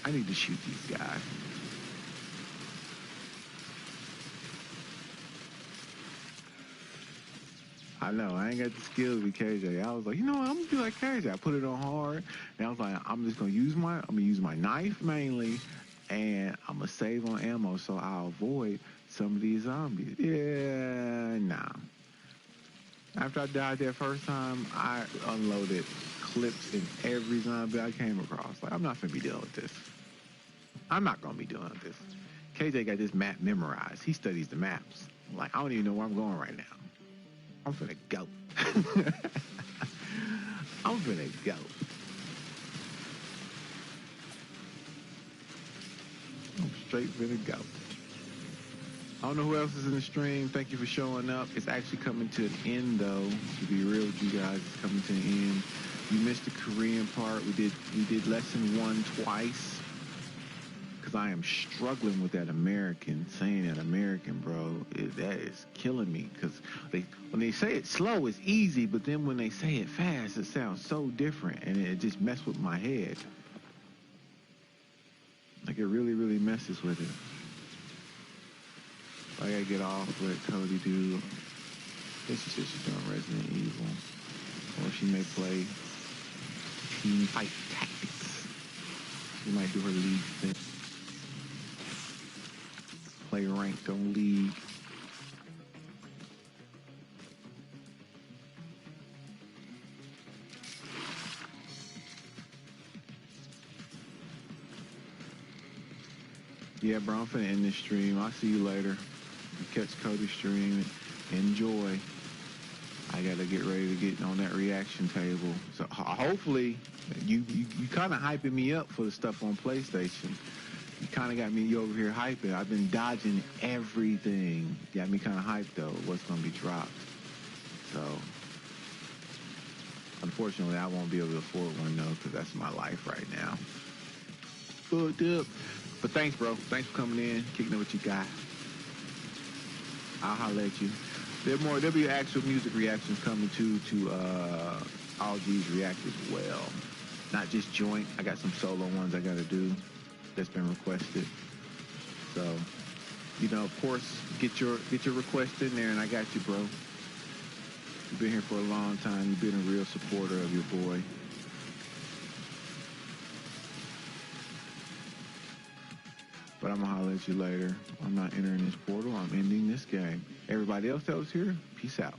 I need to shoot these guys. I know, I ain't got the skills with KJ. I was like, you know what, I'm gonna be like KJ. I put it on hard, and I was like, I'm gonna use my knife mainly, and I'm gonna save on ammo so I'll avoid some of these zombies. Yeah, nah. After I died that first time, I unloaded clips in every zombie I came across. Like, I'm not gonna be dealing with this. I'm not gonna be dealing with this. KJ got this map memorized. He studies the maps. Like, I don't even know where I'm going right now. I'm finna go. I'm finna go. I'm straight finna go. I don't know who else is in the stream. Thank you for showing up. It's actually coming to an end, though. To be real with you guys, it's coming to an end. You missed the Korean part. We did lesson 1 twice. Because I am struggling with that American, saying that American, bro. That is killing me. Because when they say it slow, it's easy. But then when they say it fast, it sounds so different. And it just messes with my head. Like, it really, really messes with it. I gotta get off, let Cody do. I guess she said she's doing Resident Evil. Or she may play Team Fight Tactics. She might do her league thing. Play ranked on League. Yeah, bro, I'm finna end this stream. I'll see you later. Catch Cody's stream. Enjoy. I gotta get ready to get on that reaction table. So hopefully, you kind of hyping me up for the stuff on PlayStation. You kind of got me over here hyping. I've been dodging everything. Got me kind of hyped though. What's gonna be dropped? So unfortunately, I won't be able to afford one though, because that's my life right now. Fucked up. But thanks, bro. Thanks for coming in, kicking up what you got. I'll holler at you. There'll be actual music reactions coming to all these react as well. Not just joint. I got some solo ones I gotta do that's been requested. So, of course, get your request in there, and I got you, bro. You've been here for a long time. You've been a real supporter of your boy. But I'm gonna holler at you later. I'm not entering this portal. I'm ending this game. Everybody else that was here, peace out.